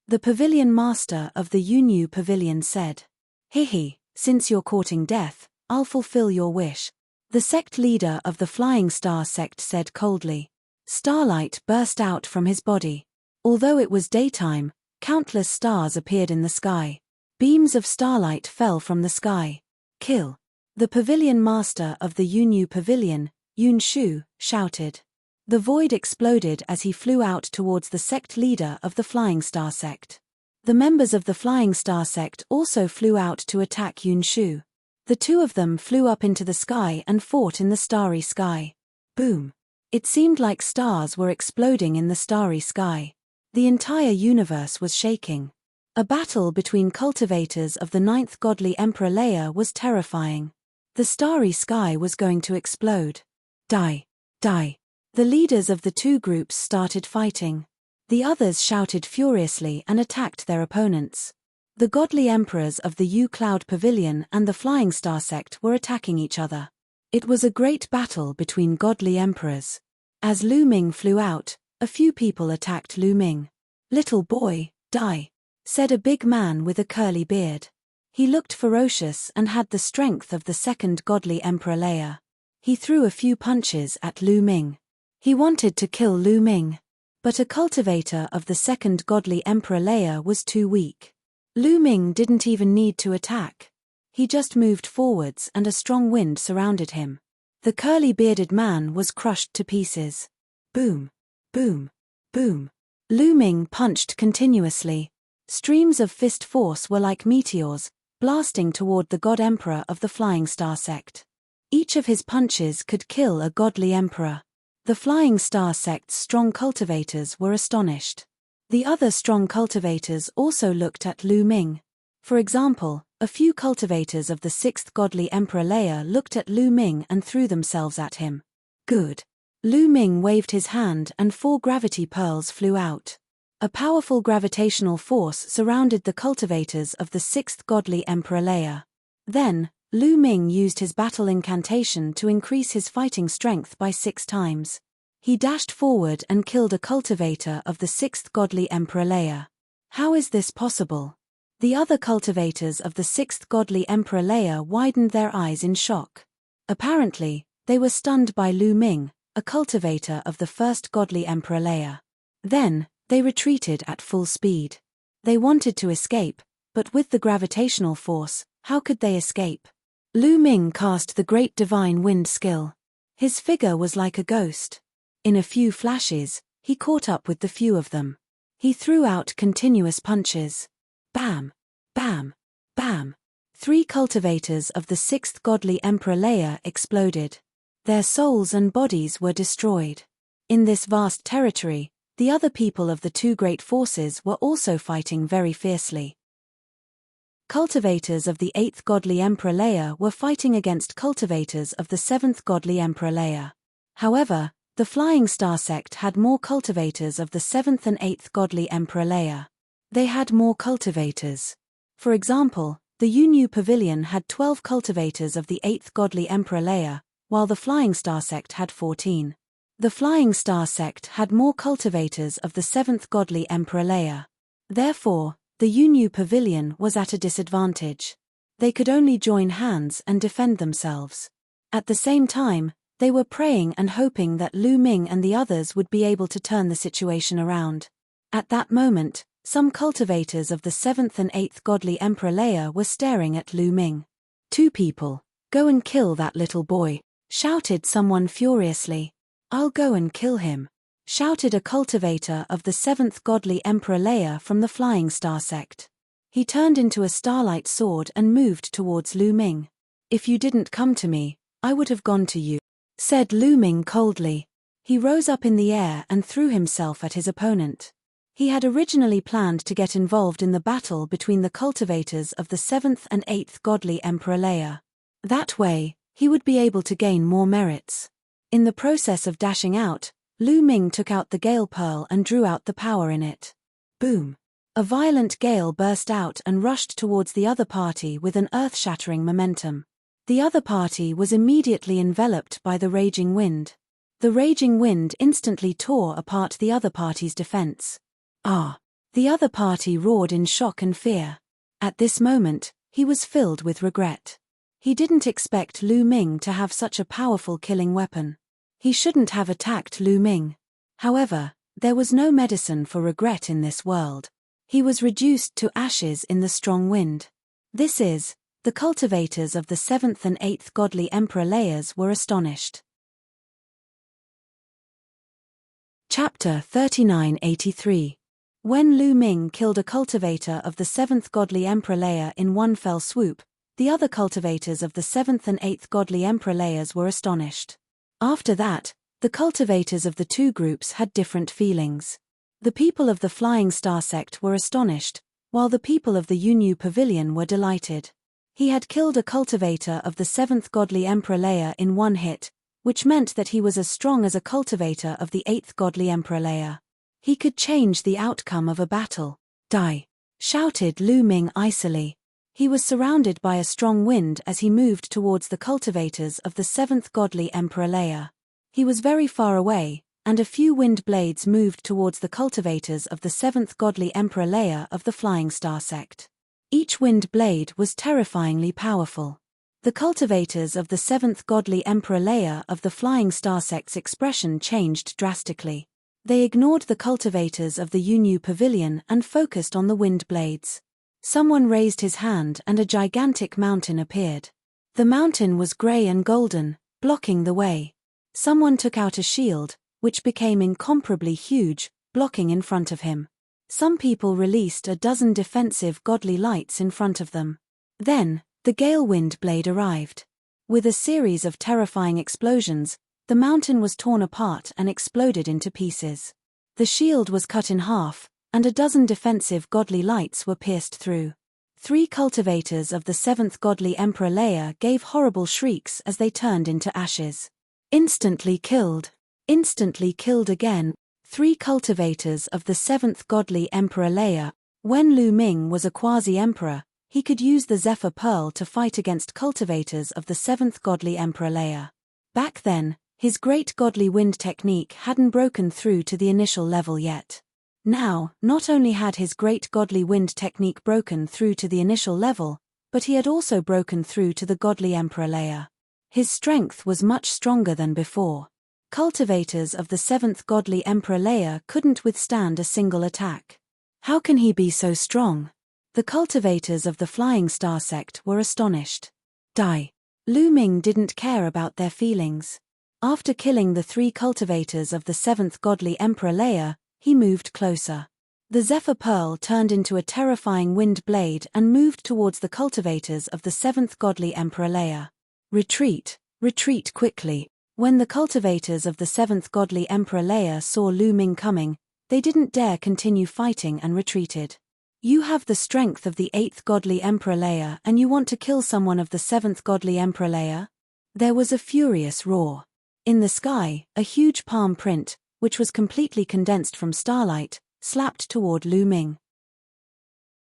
The Pavilion Master of the Yunyu Pavilion said. Hihi, since you're courting death, I'll fulfill your wish. The sect leader of the Flying Star sect said coldly. Starlight burst out from his body. Although it was daytime, countless stars appeared in the sky. Beams of starlight fell from the sky. Kill. The Pavilion Master of the Yunyu Pavilion, Yunshu, shouted. The void exploded as he flew out towards the sect leader of the Flying Star sect. The members of the Flying Star sect also flew out to attack Yunshu. The two of them flew up into the sky and fought in the starry sky. Boom. It seemed like stars were exploding in the starry sky. The entire universe was shaking. A battle between cultivators of the 9th Godly Emperor layer was terrifying. The starry sky was going to explode. Die. Die. The leaders of the two groups started fighting. The others shouted furiously and attacked their opponents. The Godly Emperors of the U-Cloud Pavilion and the Flying Star sect were attacking each other. It was a great battle between Godly Emperors. As Lu Ming flew out, a few people attacked Lu Ming. Little boy, die, said a big man with a curly beard. He looked ferocious and had the strength of the 2nd Godly Emperor layer. He threw a few punches at Lu Ming. He wanted to kill Lu Ming. But a cultivator of the 2nd Godly Emperor layer was too weak. Lu Ming didn't even need to attack. He just moved forwards and a strong wind surrounded him. The curly-bearded man was crushed to pieces. Boom. Boom. Boom. Lu Ming punched continuously. Streams of fist force were like meteors, blasting toward the God Emperor of the Flying Star sect. Each of his punches could kill a godly emperor. The Flying Star sect's strong cultivators were astonished. The other strong cultivators also looked at Lu Ming. For example, a few cultivators of the 6th godly emperor layer looked at Lu Ming and threw themselves at him. Good. Lu Ming waved his hand and 4 gravity pearls flew out. A powerful gravitational force surrounded the cultivators of the 6th godly emperor layer. Then, Lu Ming used his battle incantation to increase his fighting strength by 6 times. He dashed forward and killed a cultivator of the 6th godly emperor layer. How is this possible? The other cultivators of the 6th godly emperor layer widened their eyes in shock. Apparently, they were stunned by Lu Ming, a cultivator of the 1st godly emperor layer. Then, they retreated at full speed. They wanted to escape, but with the gravitational force, how could they escape? Lu Ming cast the great divine wind skill. His figure was like a ghost. In a few flashes, he caught up with the few of them. He threw out continuous punches. Bam! Bam! Bam! 3 cultivators of the 6th godly emperor layer exploded. Their souls and bodies were destroyed. In this vast territory, the other people of the 2 great forces were also fighting very fiercely. Cultivators of the 8th godly emperor layer were fighting against cultivators of the 7th godly emperor layer. However, the Flying Star sect had more cultivators of the 7th and 8th godly emperor layer. They had more cultivators. For example, the Yunyu Pavilion had 12 cultivators of the 8th godly emperor layer, while the Flying Star sect had 14. The Flying Star sect had more cultivators of the 7th godly emperor layer. Therefore, the Yunyu Pavilion was at a disadvantage. They could only join hands and defend themselves. At the same time, they were praying and hoping that Lu Ming and the others would be able to turn the situation around. At that moment, some cultivators of the 7th and 8th godly emperor layer were staring at Lu Ming. 2 people. Go and kill that little boy, shouted someone furiously. I'll go and kill him, shouted a cultivator of the 7th godly emperor layer from the Flying Star sect. He turned into a starlight sword and moved towards Lu Ming. If you didn't come to me, I would have gone to you, said Lu Ming coldly. He rose up in the air and threw himself at his opponent. He had originally planned to get involved in the battle between the cultivators of the 7th and 8th godly emperor layer. That way, he would be able to gain more merits. In the process of dashing out, Lu Ming took out the gale pearl and drew out the power in it. Boom! A violent gale burst out and rushed towards the other party with an earth-shattering momentum. The other party was immediately enveloped by the raging wind. The raging wind instantly tore apart the other party's defense. Ah! The other party roared in shock and fear. At this moment, he was filled with regret. He didn't expect Lu Ming to have such a powerful killing weapon. He shouldn't have attacked Lu Ming. However, there was no medicine for regret in this world. He was reduced to ashes in the strong wind. This is, the cultivators of the 7th and 8th godly emperor layers were astonished. Chapter 3983. When Lu Ming killed a cultivator of the 7th godly emperor layer in one fell swoop, the other cultivators of the 7th and 8th godly emperor layers were astonished. After that, the cultivators of the 2 groups had different feelings. The people of the Flying Star sect were astonished, while the people of the Yunyu Pavilion were delighted. He had killed a cultivator of the 7th godly emperor layer in one hit, which meant that he was as strong as a cultivator of the 8th godly emperor layer. He could change the outcome of a battle. Die! Shouted Lu Ming icily. He was surrounded by a strong wind as he moved towards the cultivators of the 7th godly emperor layer. He was very far away, and a few wind blades moved towards the cultivators of the 7th godly emperor layer of the Flying Star sect. Each wind blade was terrifyingly powerful. The cultivators of the 7th godly emperor layer of the Flying Star sect's expression changed drastically. They ignored the cultivators of the Yunyu Pavilion and focused on the wind blades. Someone raised his hand and a gigantic mountain appeared. The mountain was grey and golden, blocking the way. Someone took out a shield, which became incomparably huge, blocking in front of him. Some people released a dozen defensive godly lights in front of them. Then, the gale wind blade arrived. With a series of terrifying explosions, the mountain was torn apart and exploded into pieces. The shield was cut in half, and a dozen defensive godly lights were pierced through. 3 cultivators of the 7th godly emperor layer gave horrible shrieks as they turned into ashes. Instantly killed. Instantly killed again. 3 cultivators of the 7th godly emperor layer. When Lu Ming was a quasi-emperor, he could use the Zephyr Pearl to fight against cultivators of the 7th godly emperor layer. Back then, his great godly wind technique hadn't broken through to the initial level yet. Now, not only had his great godly wind technique broken through to the initial level, but he had also broken through to the godly emperor layer. His strength was much stronger than before. Cultivators of the 7th godly emperor layer couldn't withstand a single attack. How can he be so strong? The cultivators of the Flying Star sect were astonished. Die. Lu Ming didn't care about their feelings. After killing the 3 cultivators of the 7th godly emperor layer, he moved closer. The Zephyr Pearl turned into a terrifying wind blade and moved towards the cultivators of the 7th godly emperor layer. Retreat, retreat quickly. When the cultivators of the 7th godly emperor layer saw Lu Ming coming, they didn't dare continue fighting and retreated. You have the strength of the 8th godly emperor layer and you want to kill someone of the 7th godly emperor layer? There was a furious roar. In the sky, a huge palm print, which was completely condensed from starlight, slapped toward Lu Ming.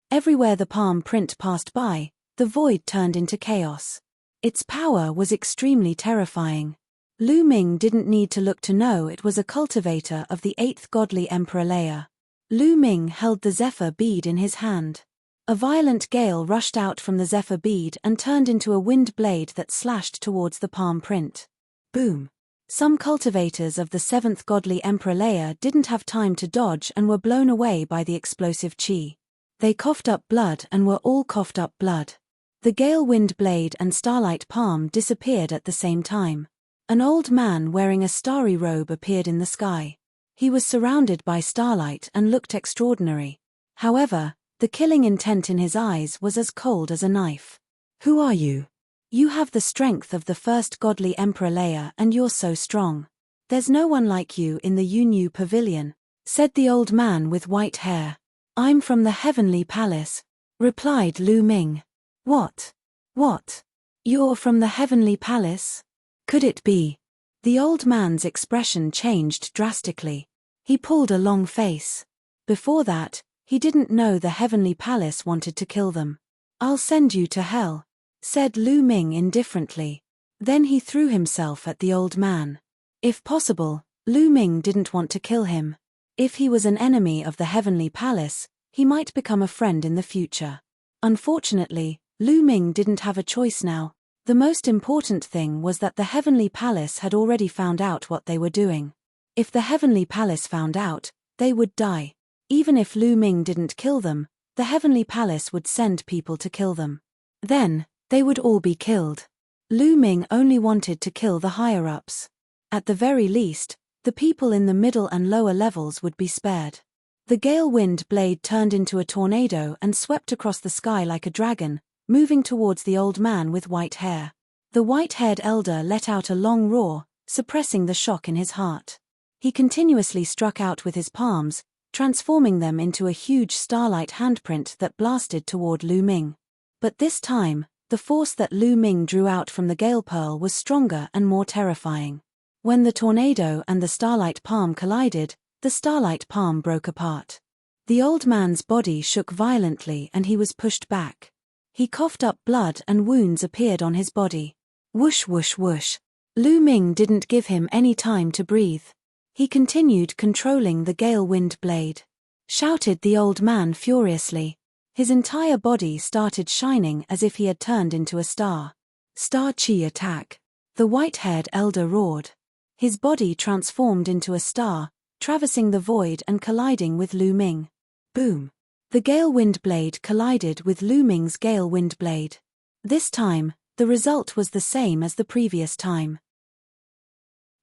Everywhere the palm print passed by, the void turned into chaos. Its power was extremely terrifying. Lu Ming didn't need to look to know it was a cultivator of the 8th godly emperor layer. Lu Ming held the Zephyr bead in his hand. A violent gale rushed out from the Zephyr bead and turned into a wind blade that slashed towards the palm print. Boom! Some cultivators of the 7th godly emperor layer didn't have time to dodge and were blown away by the explosive chi. They coughed up blood and were all coughed up blood. The gale wind blade and starlight palm disappeared at the same time. An old man wearing a starry robe appeared in the sky. He was surrounded by starlight and looked extraordinary. However, the killing intent in his eyes was as cold as a knife. Who are you? You have the strength of the 1st godly emperor layer and you're so strong. There's no one like you in the Yunyu pavilion, said the old man with white hair. I'm from the heavenly palace, replied Lu Ming. What? What? You're from the heavenly palace? Could it be? The old man's expression changed drastically. He pulled a long face. Before that, he didn't know the heavenly palace wanted to kill them. I'll send you to hell, said Lu Ming indifferently. Then he threw himself at the old man. If possible, Lu Ming didn't want to kill him. If he was an enemy of the heavenly palace, he might become a friend in the future. Unfortunately, Lu Ming didn't have a choice now. The most important thing was that the heavenly palace had already found out what they were doing. If the heavenly palace found out, they would die. Even if Lu Ming didn't kill them, the heavenly palace would send people to kill them. Then, they would all be killed. Lu Ming only wanted to kill the higher-ups. At the very least, the people in the middle and lower levels would be spared. The gale wind blade turned into a tornado and swept across the sky like a dragon, moving towards the old man with white hair. The white-haired elder let out a long roar, suppressing the shock in his heart. He continuously struck out with his palms, transforming them into a huge starlight handprint that blasted toward Lu Ming. But this time, the force that Lu Ming drew out from the gale pearl was stronger and more terrifying. When the tornado and the starlight palm collided, the starlight palm broke apart. The old man's body shook violently and he was pushed back. He coughed up blood and wounds appeared on his body. Whoosh whoosh whoosh. Lu Ming didn't give him any time to breathe. He continued controlling the gale wind blade. Shouted the old man furiously. His entire body started shining as if he had turned into a star. Star Chi attack. The white-haired elder roared. His body transformed into a star, traversing the void and colliding with Lu Ming. Boom. The gale wind blade collided with Lu Ming's gale wind blade. This time, the result was the same as the previous time.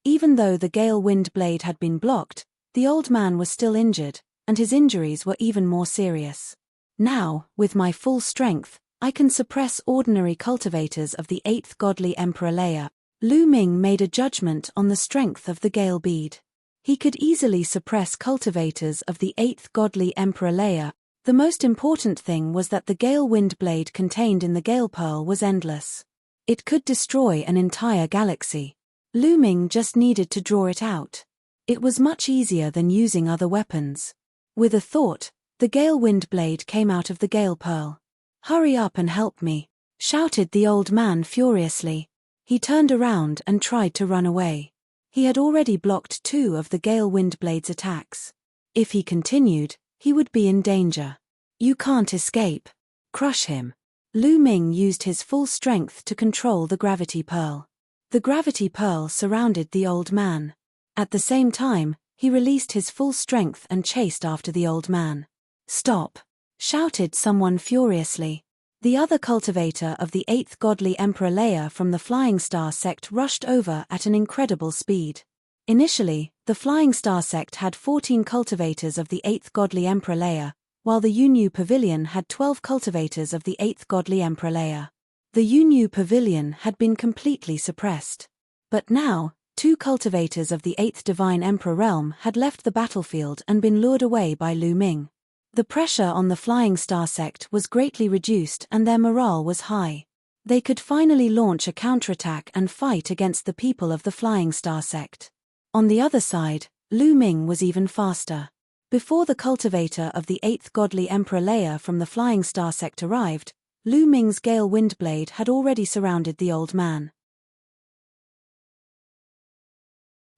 Even though the gale wind blade had been blocked, the old man was still injured, and his injuries were even more serious. Now, with my full strength, I can suppress ordinary cultivators of the 8th godly emperor layer. Lu Ming made a judgment on the strength of the gale bead. He could easily suppress cultivators of the 8th godly emperor layer. The most important thing was that the Gale Wind Blade contained in the Gale Pearl was endless. It could destroy an entire galaxy. Lu Ming just needed to draw it out. It was much easier than using other weapons. With a thought, the Gale Wind Blade came out of the Gale Pearl. "Hurry up and help me," shouted the old man furiously. He turned around and tried to run away. He had already blocked 2 of the Gale Wind Blade's attacks. If he continued, he would be in danger. "You can't escape. Crush him." Lu Ming used his full strength to control the Gravity Pearl. The Gravity Pearl surrounded the old man. At the same time, he released his full strength and chased after the old man. "Stop!" shouted someone furiously. The other cultivator of the 8th godly emperor layer from the Flying Star sect rushed over at an incredible speed. Initially, the Flying Star sect had 14 cultivators of the 8th godly emperor layer, while the Yu Pavilion had 12 cultivators of the 8th godly emperor layer. The Yu Pavilion had been completely suppressed. But now, 2 cultivators of the 8th divine emperor realm had left the battlefield and been lured away by Lu Ming. The pressure on the Flying Star sect was greatly reduced and their morale was high. They could finally launch a counterattack and fight against the people of the Flying Star sect. On the other side, Lu Ming was even faster. Before the cultivator of the 8th godly emperor layer from the Flying Star sect arrived, Lu Ming's Gale Wind Blade had already surrounded the old man.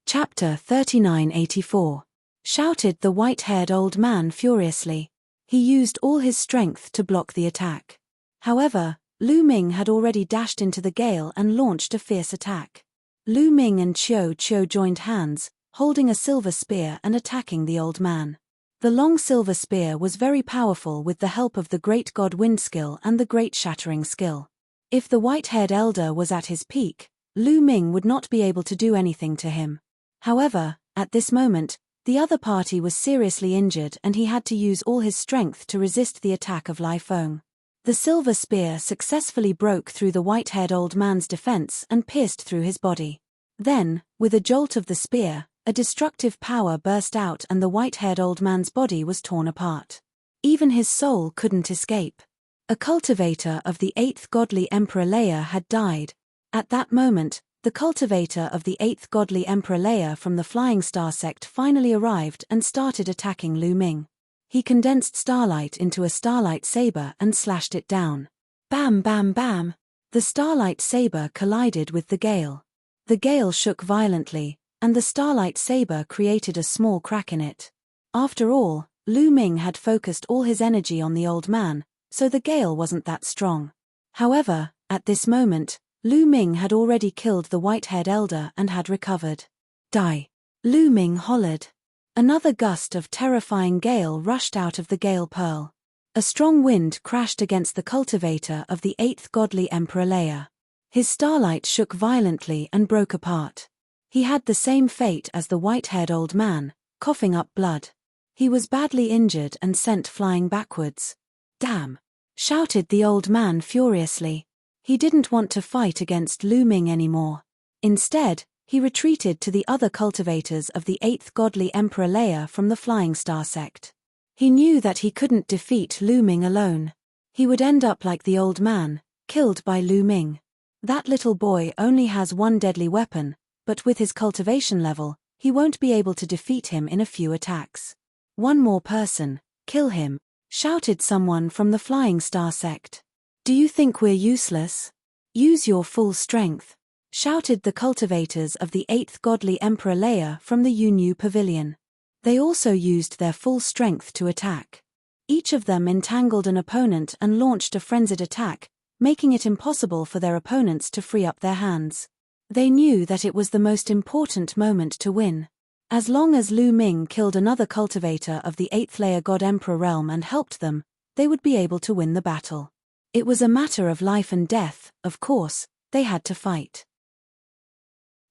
Chapter 3984. Shouted the white-haired old man furiously. He used all his strength to block the attack. However, Lu Ming had already dashed into the gale and launched a fierce attack. Lu Ming and Qiu joined hands, holding a silver spear and attacking the old man. The long silver spear was very powerful with the help of the Great God Wind skill and the Great Shattering skill. If the white-haired elder was at his peak, Lu Ming would not be able to do anything to him. However, at this moment, the other party was seriously injured and he had to use all his strength to resist the attack of Lai Feng. The silver spear successfully broke through the white-haired old man's defense and pierced through his body. Then, with a jolt of the spear, a destructive power burst out and the white-haired old man's body was torn apart. Even his soul couldn't escape. A cultivator of the 8th godly emperor layer had died. At that moment, the cultivator of the 8th godly emperor layer from the Flying Star sect finally arrived and started attacking Lu Ming. He condensed starlight into a starlight saber and slashed it down. Bam bam bam! The starlight saber collided with the gale. The gale shook violently, and the starlight saber created a small crack in it. After all, Lu Ming had focused all his energy on the old man, so the gale wasn't that strong. However, at this moment, Lu Ming had already killed the white-haired elder and had recovered. "Die!" Lu Ming hollered. Another gust of terrifying gale rushed out of the Gale Pearl. A strong wind crashed against the cultivator of the 8th godly emperor layer. His starlight shook violently and broke apart. He had the same fate as the white-haired old man, coughing up blood. He was badly injured and sent flying backwards. "Damn!" shouted the old man furiously. He didn't want to fight against Lu Ming anymore. Instead, he retreated to the other cultivators of the 8th godly emperor layer from the Flying Star sect. He knew that he couldn't defeat Lu Ming alone. He would end up like the old man, killed by Lu Ming. That little boy only has one deadly weapon, but with his cultivation level, he won't be able to defeat him in a few attacks. "One more person, kill him," shouted someone from the Flying Star sect. "Do you think we're useless? Use your full strength," shouted the cultivators of the 8th godly emperor layer from the Yu Pavilion. They also used their full strength to attack. Each of them entangled an opponent and launched a frenzied attack, making it impossible for their opponents to free up their hands. They knew that it was the most important moment to win. As long as Lu Ming killed another cultivator of the 8th layer God Emperor realm and helped them, they would be able to win the battle. It was a matter of life and death, of course, they had to fight.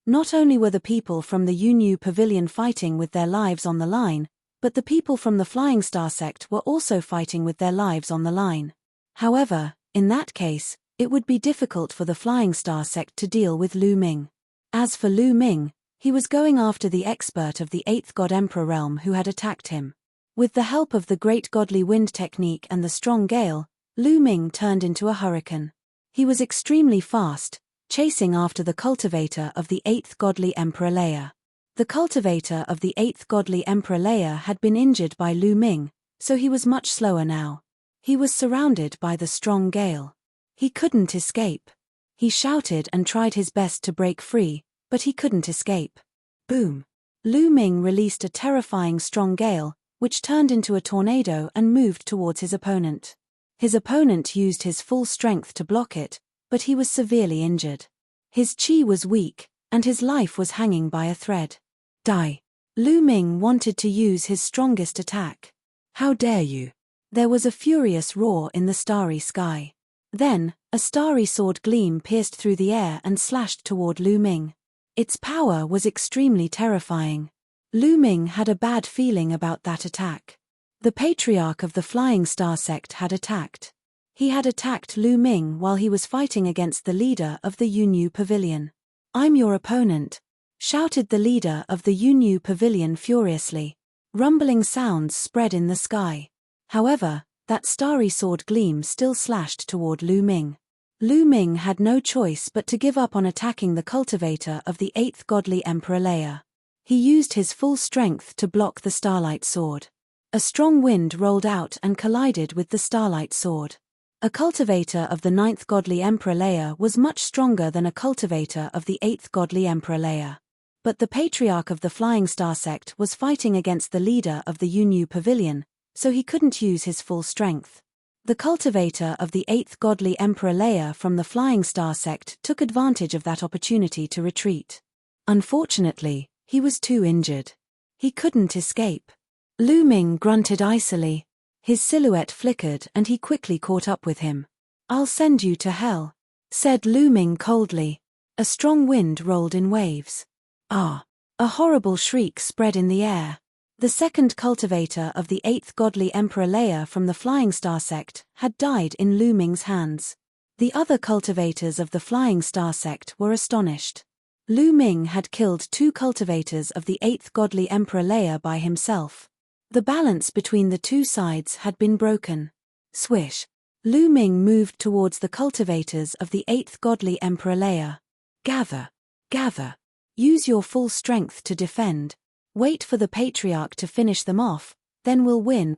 Not only were the people from the Yu Pavilion fighting with their lives on the line, but the people from the Flying Star sect were also fighting with their lives on the line. However, in that case, it would be difficult for the Flying Star sect to deal with Lu Ming. As for Lu Ming, He was going after the expert of the 8th God Emperor realm who had attacked him. With the help of the great godly wind technique and the strong gale, Lu Ming turned into a hurricane. He was extremely fast, chasing after the cultivator of the 8th godly Emperor Leia. The cultivator of the 8th godly Emperor Leia had been injured by Lu Ming, so he was much slower now. He was surrounded by the strong gale. He couldn't escape. He shouted and tried his best to break free, but he couldn't escape. Boom! Lu Ming released a terrifying strong gale, which turned into a tornado and moved towards his opponent. His opponent used his full strength to block it, but he was severely injured. His chi was weak, and his life was hanging by a thread. Die! Lu Ming wanted to use his strongest attack. How dare you! There was a furious roar in the starry sky. Then, a starry sword gleam pierced through the air and slashed toward Lu Ming. Its power was extremely terrifying. Lu Ming had a bad feeling about that attack. The patriarch of the Flying Star sect had attacked. He had attacked Lu Ming while he was fighting against the leader of the Yunyu Pavilion. "I'm your opponent," shouted the leader of the Yunyu Pavilion furiously. Rumbling sounds spread in the sky. However, that starry sword gleam still slashed toward Lu Ming. Lu Ming had no choice but to give up on attacking the cultivator of the 8th godly Emperor Leia. He used his full strength to block the starlight sword. A strong wind rolled out and collided with the starlight sword. A cultivator of the 9th godly Emperor Leia was much stronger than a cultivator of the 8th godly Emperor Leia. But the patriarch of the Flying Star sect was fighting against the leader of the Yunyu Pavilion, so he couldn't use his full strength. The cultivator of the 8th godly Emperor Leia from the Flying Star sect took advantage of that opportunity to retreat. Unfortunately, he was too injured. He couldn't escape. Lu Ming grunted icily. His silhouette flickered and he quickly caught up with him. "I'll send you to hell," said Lu Ming coldly. A strong wind rolled in waves. Ah! A horrible shriek spread in the air. The second cultivator of the 8th godly Emperor Leia from the Flying Star sect had died in Lu Ming's hands. The other cultivators of the Flying Star sect were astonished. Lu Ming had killed 2 cultivators of the 8th godly Emperor Leia by himself. The balance between the two sides had been broken. Swish! Lu Ming moved towards the cultivators of the 8th godly Emperor Leia. "Gather! Gather! Use your full strength to defend. Wait for the patriarch to finish them off, then we'll win,"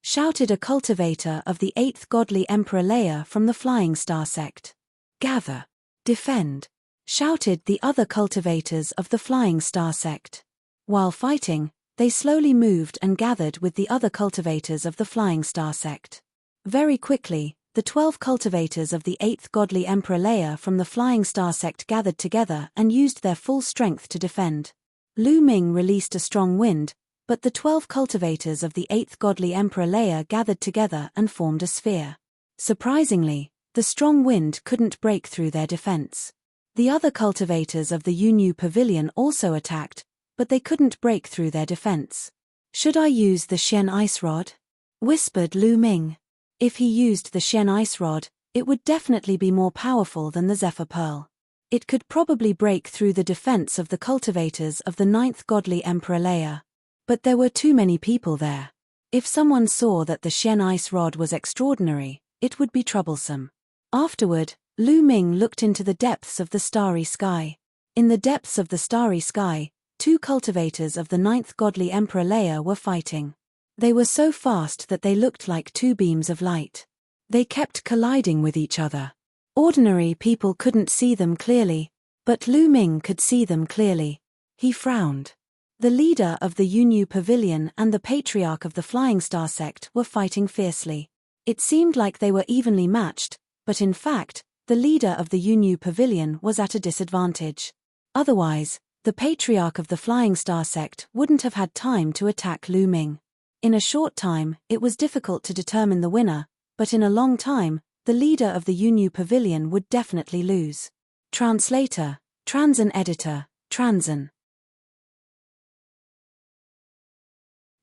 shouted a cultivator of the 8th godly Emperor Leia from the Flying Star sect. "Gather! Defend!" shouted the other cultivators of the Flying Star sect. While fighting, they slowly moved and gathered with the other cultivators of the Flying Star sect. Very quickly, the 12 cultivators of the 8th godly Emperor Leia from the Flying Star sect gathered together and used their full strength to defend. Lu Ming released a strong wind, but the 12 cultivators of the 8th godly Emperor Leia gathered together and formed a sphere. Surprisingly, the strong wind couldn't break through their defense. The other cultivators of the Yunyu Pavilion also attacked, but they couldn't break through their defense. "Should I use the Shen Ice Rod?" whispered Lu Ming. If he used the Shen Ice Rod, it would definitely be more powerful than the Zephyr Pearl. It could probably break through the defense of the cultivators of the 9th godly Emperor Leia. But there were too many people there. If someone saw that the Shen Ice Rod was extraordinary, it would be troublesome. Afterward, Lu Ming looked into the depths of the starry sky. In the depths of the starry sky, 2 cultivators of the 9th godly Emperor Leia were fighting. They were so fast that they looked like 2 beams of light. They kept colliding with each other. Ordinary people couldn't see them clearly, but Lu Ming could see them clearly. He frowned. The leader of the Yunyu Pavilion and the patriarch of the Flying Star sect were fighting fiercely. It seemed like they were evenly matched, but in fact, the leader of the Yunyu Pavilion was at a disadvantage. Otherwise, the patriarch of the Flying Star sect wouldn't have had time to attack Lu Ming. In a short time, it was difficult to determine the winner, but in a long time, the leader of the Yunyu Pavilion would definitely lose. Translator, Transin Editor, Transin.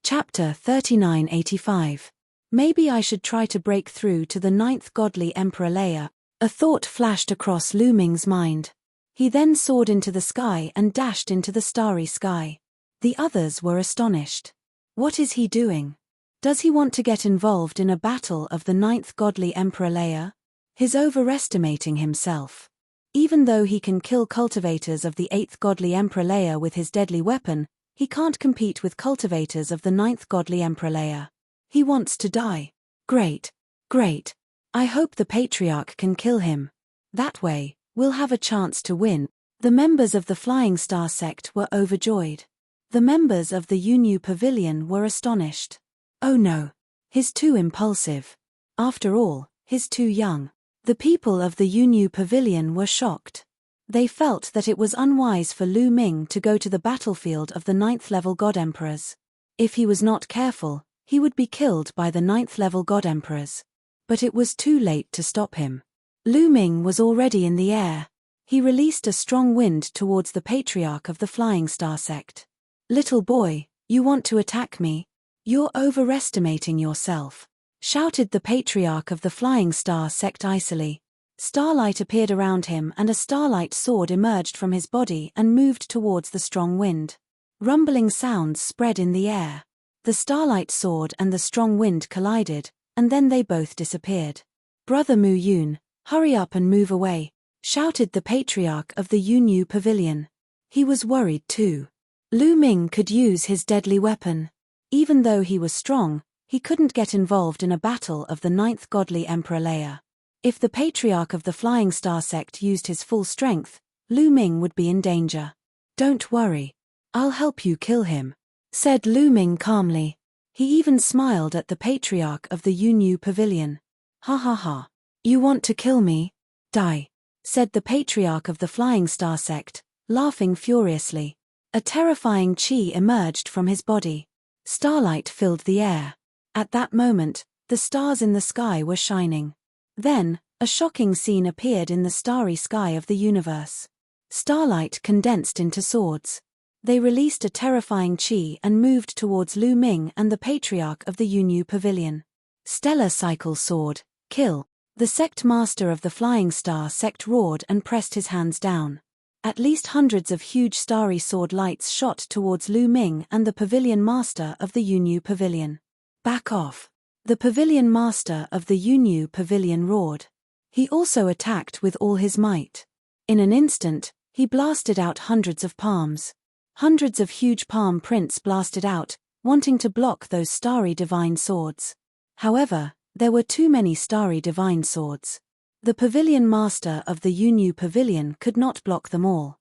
Chapter 3985. Maybe I should try to break through to the 9th godly Emperor Leia. A thought flashed across Lu Ming's mind. He then soared into the sky and dashed into the starry sky. The others were astonished. What is he doing? Does he want to get involved in a battle of the 9th godly Emperor Leia? He's overestimating himself. Even though he can kill cultivators of the 8th godly Emperor Leia with his deadly weapon, he can't compete with cultivators of the 9th godly Emperor Leia. He wants to die. Great. Great. I hope the Patriarch can kill him. That way, we'll have a chance to win. The members of the Flying Star sect were overjoyed. The members of the Yu Pavilion were astonished. Oh no. He's too impulsive. After all, he's too young. The people of the Yu Pavilion were shocked. They felt that it was unwise for Lu Ming to go to the battlefield of the 9th level God Emperors. If he was not careful, he would be killed by the 9th level God Emperors. But it was too late to stop him. Lu Ming was already in the air. He released a strong wind towards the Patriarch of the Flying Star sect. Little boy, you want to attack me? You're overestimating yourself, shouted the Patriarch of the Flying Star sect icily. Starlight appeared around him and a starlight sword emerged from his body and moved towards the strong wind. Rumbling sounds spread in the air. The starlight sword and the strong wind collided, and then they both disappeared. Brother Mu Yun, hurry up and move away, shouted the Patriarch of the Yu Pavilion. He was worried too. Lu Ming could use his deadly weapon. Even though he was strong, he couldn't get involved in a battle of the 9th godly Emperor Leia. If the Patriarch of the Flying Star sect used his full strength, Lu Ming would be in danger. Don't worry. I'll help you kill him, said Lu Ming calmly. He even smiled at the Patriarch of the Yu Pavilion. Ha ha ha. You want to kill me? Die, said the Patriarch of the Flying Star sect, laughing furiously. A terrifying chi emerged from his body. Starlight filled the air. At that moment, the stars in the sky were shining. Then, a shocking scene appeared in the starry sky of the universe. Starlight condensed into swords. They released a terrifying chi and moved towards Lu Ming and the Patriarch of the Yu Pavilion. Stellar Cycle Sword, kill. The sect master of the Flying Star sect roared and pressed his hands down. At least hundreds of huge starry sword lights shot towards Lu Ming and the Pavilion Master of the Yu Pavilion. Back off. The Pavilion Master of the Yu Pavilion roared. He also attacked with all his might. In an instant, he blasted out hundreds of palms. Hundreds of huge palm prints blasted out, wanting to block those starry divine swords. However, there were too many starry divine swords. The Pavilion Master of the Yu Pavilion could not block them all.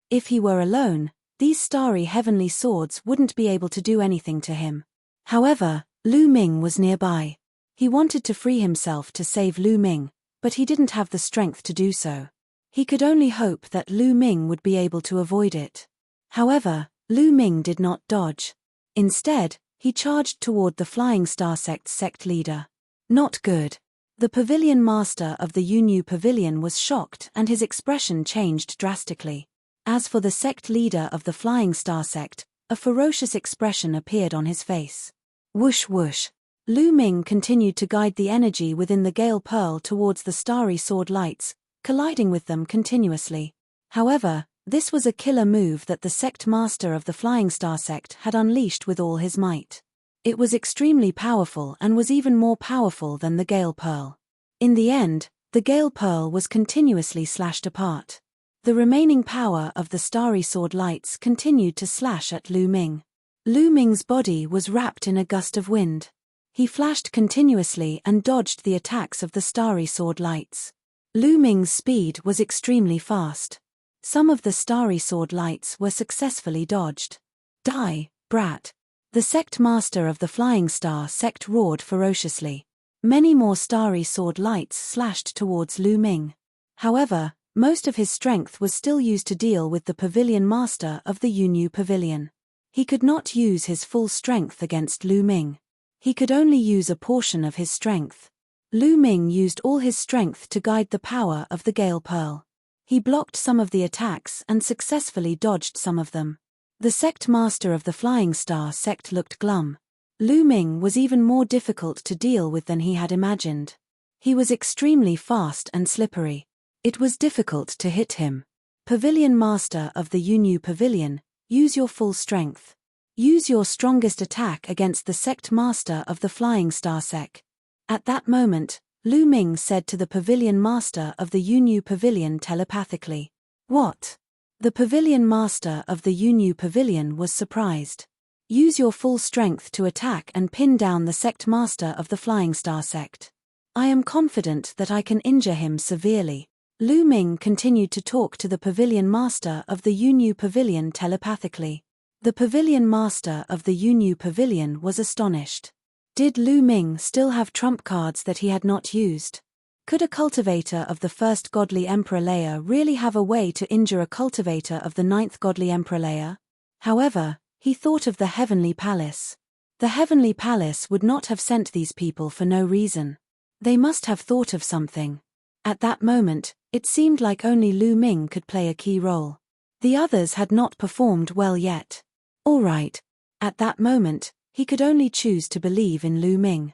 If he were alone, these starry heavenly swords wouldn't be able to do anything to him. However, Lu Ming was nearby. He wanted to free himself to save Lu Ming, but he didn't have the strength to do so. He could only hope that Lu Ming would be able to avoid it. However, Lu Ming did not dodge. Instead, he charged toward the Flying Star sect's sect leader. Not good. The Pavilion Master of the Yu Pavilion was shocked and his expression changed drastically. As for the sect leader of the Flying Star sect, a ferocious expression appeared on his face. Whoosh whoosh. Lu Ming continued to guide the energy within the Gale Pearl towards the starry sword lights, colliding with them continuously. However, this was a killer move that the sect master of the Flying Star sect had unleashed with all his might. It was extremely powerful and was even more powerful than the Gale Pearl. In the end, the Gale Pearl was continuously slashed apart. The remaining power of the starry sword lights continued to slash at Lu Ming. Lu Ming's body was wrapped in a gust of wind. He flashed continuously and dodged the attacks of the starry sword lights. Lu Ming's speed was extremely fast. Some of the starry sword lights were successfully dodged. Die, brat. The sect master of the Flying Star sect roared ferociously. Many more starry sword lights slashed towards Lu Ming. However, most of his strength was still used to deal with the Pavilion Master of the Yu Pavilion. He could not use his full strength against Lu Ming. He could only use a portion of his strength. Lu Ming used all his strength to guide the power of the Gale Pearl. He blocked some of the attacks and successfully dodged some of them. The sect master of the Flying Star sect looked glum. Lu Ming was even more difficult to deal with than he had imagined. He was extremely fast and slippery. It was difficult to hit him. Pavilion Master of the Yu Pavilion, use your full strength. Use your strongest attack against the Sect Master of the Flying Star Sect. At that moment, Lu Ming said to the Pavilion Master of the Yu Pavilion telepathically. What? The Pavilion Master of the Yu Pavilion was surprised. Use your full strength to attack and pin down the Sect Master of the Flying Star Sect. I am confident that I can injure him severely. Lu Ming continued to talk to the Pavilion Master of the Yu Pavilion telepathically. The Pavilion Master of the Yu Pavilion was astonished. Did Lu Ming still have trump cards that he had not used? Could a cultivator of the first godly emperor layer really have a way to injure a cultivator of the ninth godly emperor layer? However, he thought of the Heavenly Palace. The Heavenly Palace would not have sent these people for no reason. They must have thought of something. At that moment, it seemed like only Lu Ming could play a key role. The others had not performed well yet. All right. At that moment, he could only choose to believe in Lu Ming.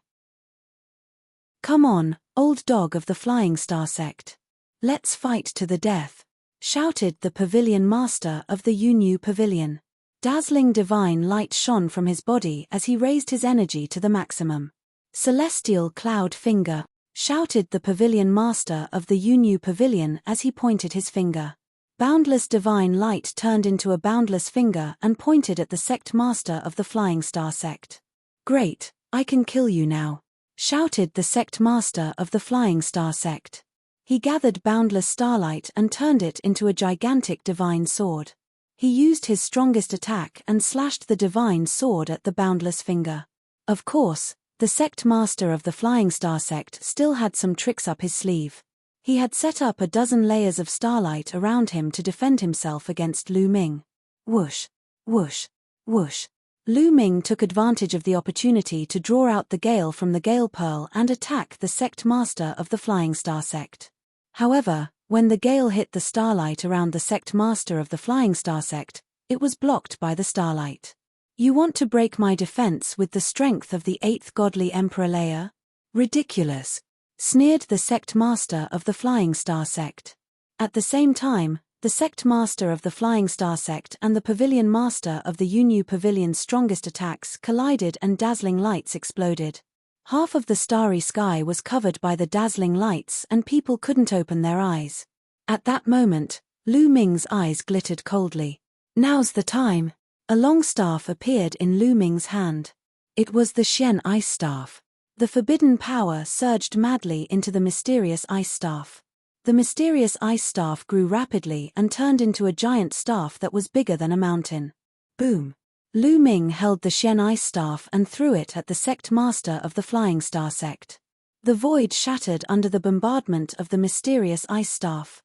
Come on, old dog of the Flying Star Sect. Let's fight to the death, shouted the Pavilion Master of the Yu Pavilion. Dazzling divine light shone from his body as he raised his energy to the maximum. Celestial Cloud Finger, shouted the Pavilion Master of the Yu Pavilion as he pointed his finger. Boundless divine light turned into a boundless finger and pointed at the Sect Master of the Flying Star Sect. Great, I can kill you now, shouted the Sect Master of the Flying Star Sect. He gathered boundless starlight and turned it into a gigantic divine sword. He used his strongest attack and slashed the divine sword at the boundless finger. Of course, the Sect Master of the Flying Star Sect still had some tricks up his sleeve. He had set up a dozen layers of starlight around him to defend himself against Lu Ming. Whoosh, whoosh, whoosh. Lu Ming took advantage of the opportunity to draw out the gale from the Gale Pearl and attack the Sect Master of the Flying Star Sect. However, when the gale hit the starlight around the Sect Master of the Flying Star Sect, it was blocked by the starlight. You want to break my defense with the strength of the 8th godly emperor layer? Ridiculous, sneered the Sect Master of the Flying Star Sect. At the same time, the Sect Master of the Flying Star Sect and the Pavilion Master of the Yu Pavilion's strongest attacks collided and dazzling lights exploded. Half of the starry sky was covered by the dazzling lights and people couldn't open their eyes. At that moment, Lu Ming's eyes glittered coldly. Now's the time. A long staff appeared in Lu Ming's hand. It was the Xian Ice Staff. The forbidden power surged madly into the mysterious ice staff. The mysterious ice staff grew rapidly and turned into a giant staff that was bigger than a mountain. Boom! Lu Ming held the Xian Ice Staff and threw it at the Sect Master of the Flying Star Sect. The void shattered under the bombardment of the mysterious ice staff.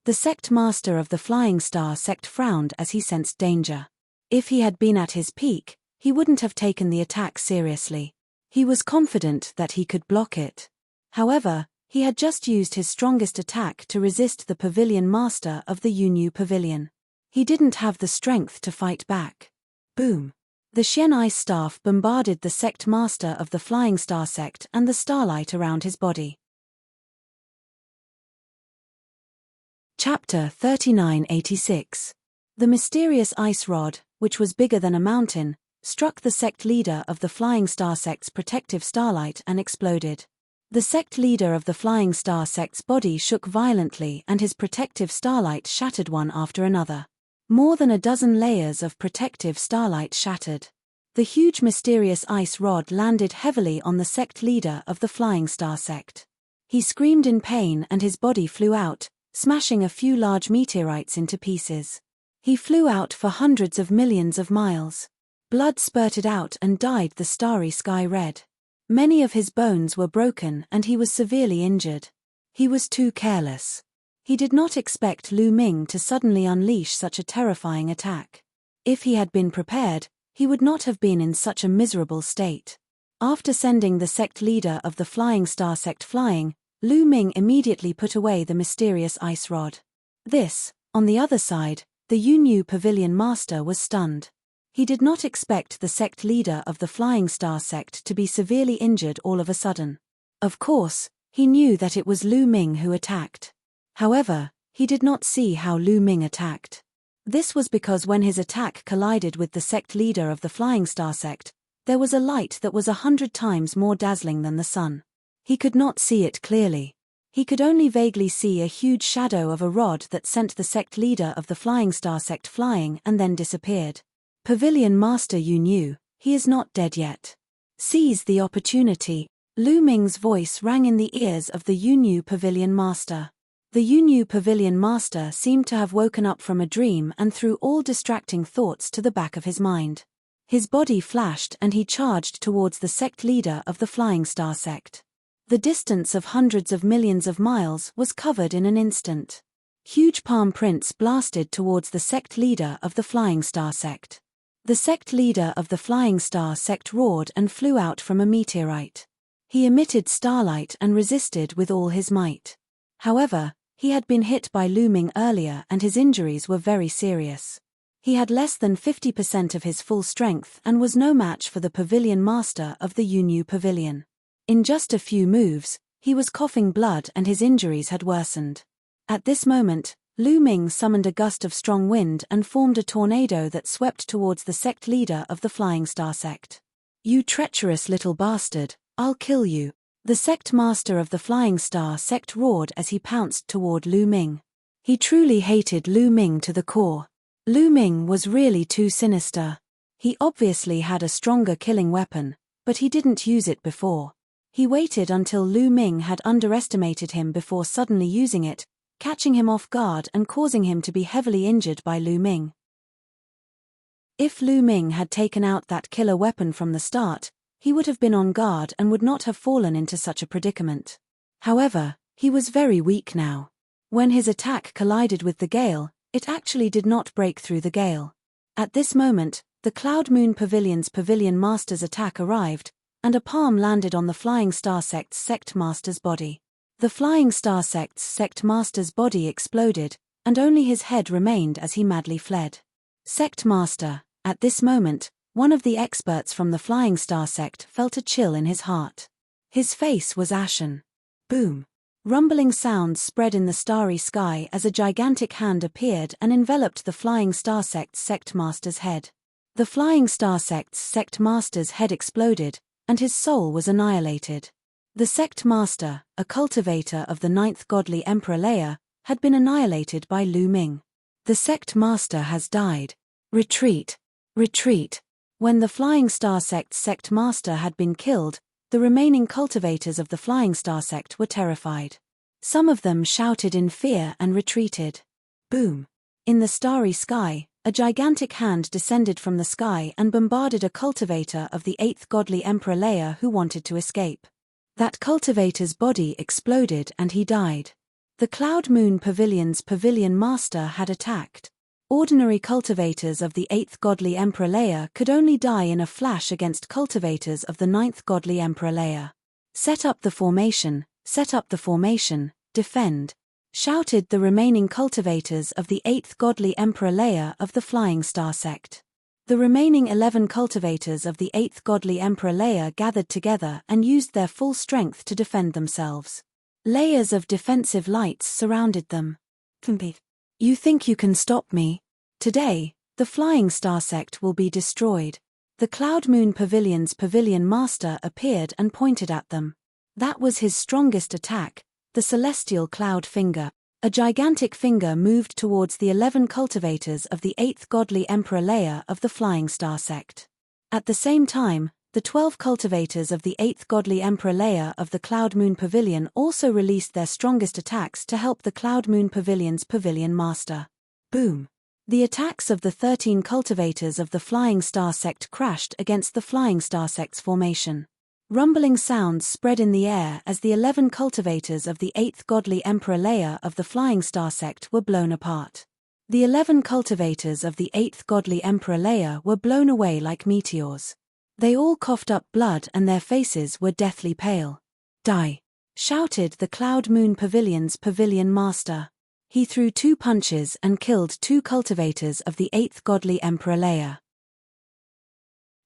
The Sect Master of the Flying Star Sect frowned as he sensed danger. If he had been at his peak, he wouldn't have taken the attack seriously. He was confident that he could block it. However, he had just used his strongest attack to resist the Pavilion Master of the Yu Pavilion. He didn't have the strength to fight back. Boom! The Xian Ice Staff bombarded the Sect Master of the Flying Star Sect and the starlight around his body. Chapter 3986. The mysterious ice rod, which was bigger than a mountain, struck the sect leader of the Flying Star Sect's protective starlight and exploded. The sect leader of the Flying Star Sect's body shook violently and his protective starlight shattered one after another. More than a dozen layers of protective starlight shattered. The huge mysterious ice rod landed heavily on the sect leader of the Flying Star Sect. He screamed in pain and his body flew out, smashing a few large meteorites into pieces. He flew out for hundreds of millions of miles. Blood spurted out and dyed the starry sky red. Many of his bones were broken and he was severely injured. He was too careless. He did not expect Lu Ming to suddenly unleash such a terrifying attack. If he had been prepared, he would not have been in such a miserable state. After sending the sect leader of the Flying Star Sect flying, Lu Ming immediately put away the mysterious ice rod. On the other side, the Yu Pavilion Master was stunned. He did not expect the sect leader of the Flying Star Sect to be severely injured all of a sudden. Of course, he knew that it was Lu Ming who attacked. However, he did not see how Lu Ming attacked. This was because when his attack collided with the sect leader of the Flying Star sect, there was a light that was 100 times more dazzling than the sun. He could not see it clearly. He could only vaguely see a huge shadow of a rod that sent the sect leader of the Flying Star sect flying and then disappeared. Pavilion Master, you knew, he is not dead yet. Seize the opportunity. Lu Ming's voice rang in the ears of the Yunyu Pavilion Master. The Yunyu Pavilion Master seemed to have woken up from a dream and threw all distracting thoughts to the back of his mind. His body flashed and he charged towards the sect leader of the Flying Star sect. The distance of hundreds of millions of miles was covered in an instant. Huge palm prints blasted towards the sect leader of the Flying Star sect. The sect leader of the Flying Star sect roared and flew out from a meteorite. He emitted starlight and resisted with all his might. However, he had been hit by Lu Ming earlier and his injuries were very serious. He had less than 50% of his full strength and was no match for the Pavilion Master of the Yunyu Pavilion. In just a few moves, he was coughing blood and his injuries had worsened. At this moment, Lu Ming summoned a gust of strong wind and formed a tornado that swept towards the sect leader of the Flying Star sect. You treacherous little bastard, I'll kill you. The sect master of the Flying Star sect roared as he pounced toward Lu Ming. He truly hated Lu Ming to the core. Lu Ming was really too sinister. He obviously had a stronger killing weapon, but he didn't use it before. He waited until Lu Ming had underestimated him before suddenly using it, catching him off guard and causing him to be heavily injured by Lu Ming. If Lu Ming had taken out that killer weapon from the start, he would have been on guard and would not have fallen into such a predicament. However, he was very weak now. When his attack collided with the gale, it actually did not break through the gale. At this moment, the Cloud Moon Pavilion's Pavilion Master's attack arrived, and a palm landed on the Flying Star sect's sect master's body. The Flying Star sect's sect master's body exploded, and only his head remained as he madly fled. Sect Master, at this moment, one of the experts from the Flying Star sect felt a chill in his heart. His face was ashen. Boom! Rumbling sounds spread in the starry sky as a gigantic hand appeared and enveloped the Flying Star sect's sect master's head. The Flying Star sect's sect master's head exploded, and his soul was annihilated. The sect master, a cultivator of the 9th godly emperor Leia, had been annihilated by Lu Ming. The sect master has died. Retreat! Retreat! When the Flying Star sect's sect master had been killed, the remaining cultivators of the Flying Star sect were terrified. Some of them shouted in fear and retreated. Boom! In the starry sky, a gigantic hand descended from the sky and bombarded a cultivator of the 8th godly emperor Leia who wanted to escape. That cultivator's body exploded and he died. The Cloud Moon Pavilion's Pavilion Master had attacked. Ordinary cultivators of the 8th godly Emperor Leia could only die in a flash against cultivators of the 9th godly Emperor Leia. Set up the formation, defend, shouted the remaining cultivators of the 8th godly Emperor Leia of the Flying Star sect. The remaining 11 cultivators of the 8th godly Emperor Leia gathered together and used their full strength to defend themselves. Layers of defensive lights surrounded them. You think you can stop me? Today, the Flying Star sect will be destroyed. The Cloud Moon Pavilion's Pavilion Master appeared and pointed at them. That was his strongest attack, the Celestial Cloud Finger. A gigantic finger moved towards the 11 cultivators of the 8th godly Emperor Leia of the Flying Star sect. At the same time, the 12 cultivators of the 8th godly Emperor Leia of the Cloud Moon Pavilion also released their strongest attacks to help the Cloud Moon Pavilion's Pavilion Master. Boom! The attacks of the 13 cultivators of the Flying Star sect crashed against the Flying Star sect's formation. Rumbling sounds spread in the air as the 11 cultivators of the 8th godly Emperor Leia of the Flying Star sect were blown apart. The 11 cultivators of the 8th godly Emperor Leia were blown away like meteors. They all coughed up blood and their faces were deathly pale. Die! Shouted the Cloud Moon Pavilion's Pavilion Master. He threw 2 punches and killed 2 cultivators of the 8th godly Emperor Leia.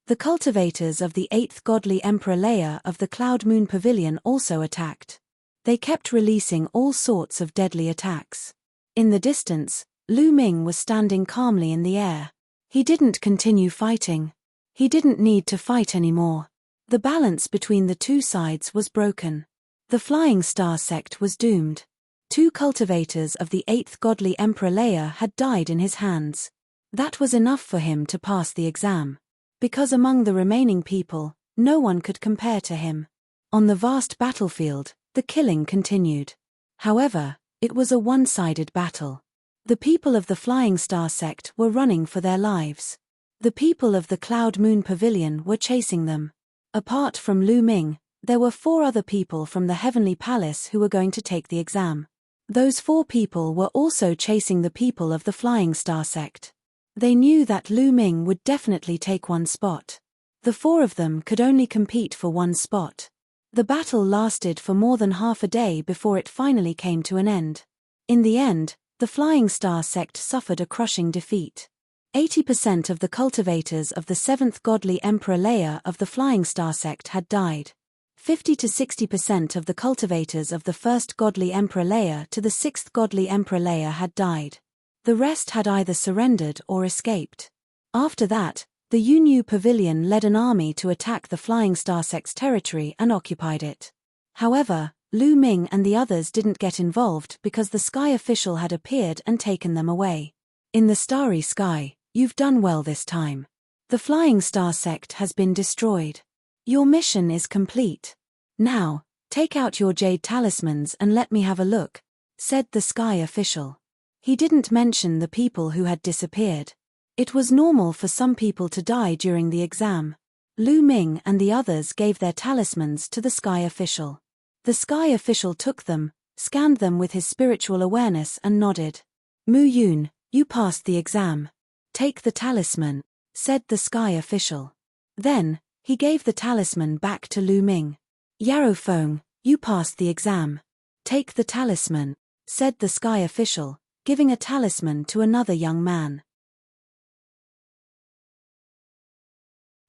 The cultivators of the 8th godly Emperor Leia of the Cloud Moon Pavilion also attacked. They kept releasing all sorts of deadly attacks. In the distance, Lu Ming was standing calmly in the air. He didn't continue fighting. He didn't need to fight anymore. The balance between the two sides was broken. The Flying Star sect was doomed. 2 cultivators of the 8th godly emperor layer had died in his hands. That was enough for him to pass the exam. Because among the remaining people, no one could compare to him. On the vast battlefield, the killing continued. However, it was a one-sided battle. The people of the Flying Star sect were running for their lives. The people of the Cloud Moon Pavilion were chasing them. Apart from Lu Ming, there were 4 other people from the Heavenly Palace who were going to take the exam. Those 4 people were also chasing the people of the Flying Star sect. They knew that Lu Ming would definitely take one spot. The 4 of them could only compete for one spot. The battle lasted for more than half a day before it finally came to an end. In the end, the Flying Star sect suffered a crushing defeat. 80% of the cultivators of the 7th godly emperor layer of the Flying Star sect had died. 50 to 60% of the cultivators of the 1st godly emperor layer to the 6th godly emperor layer had died. The rest had either surrendered or escaped. After that, the Yunyu Pavilion led an army to attack the Flying Star sect's territory and occupied it. However, Lu Ming and the others didn't get involved because the sky official had appeared and taken them away. In the starry sky, you've done well this time. The Flying Star sect has been destroyed. Your mission is complete. Now, take out your jade talismans and let me have a look, said the sky official. He didn't mention the people who had disappeared. It was normal for some people to die during the exam. Lu Ming and the others gave their talismans to the sky official. The sky official took them, scanned them with his spiritual awareness and nodded. Mu Yun, you passed the exam. Take the talisman, said the sky official. Then, he gave the talisman back to Lu Ming. Yarrow Feng, you passed the exam. Take the talisman, said the sky official, giving a talisman to another young man.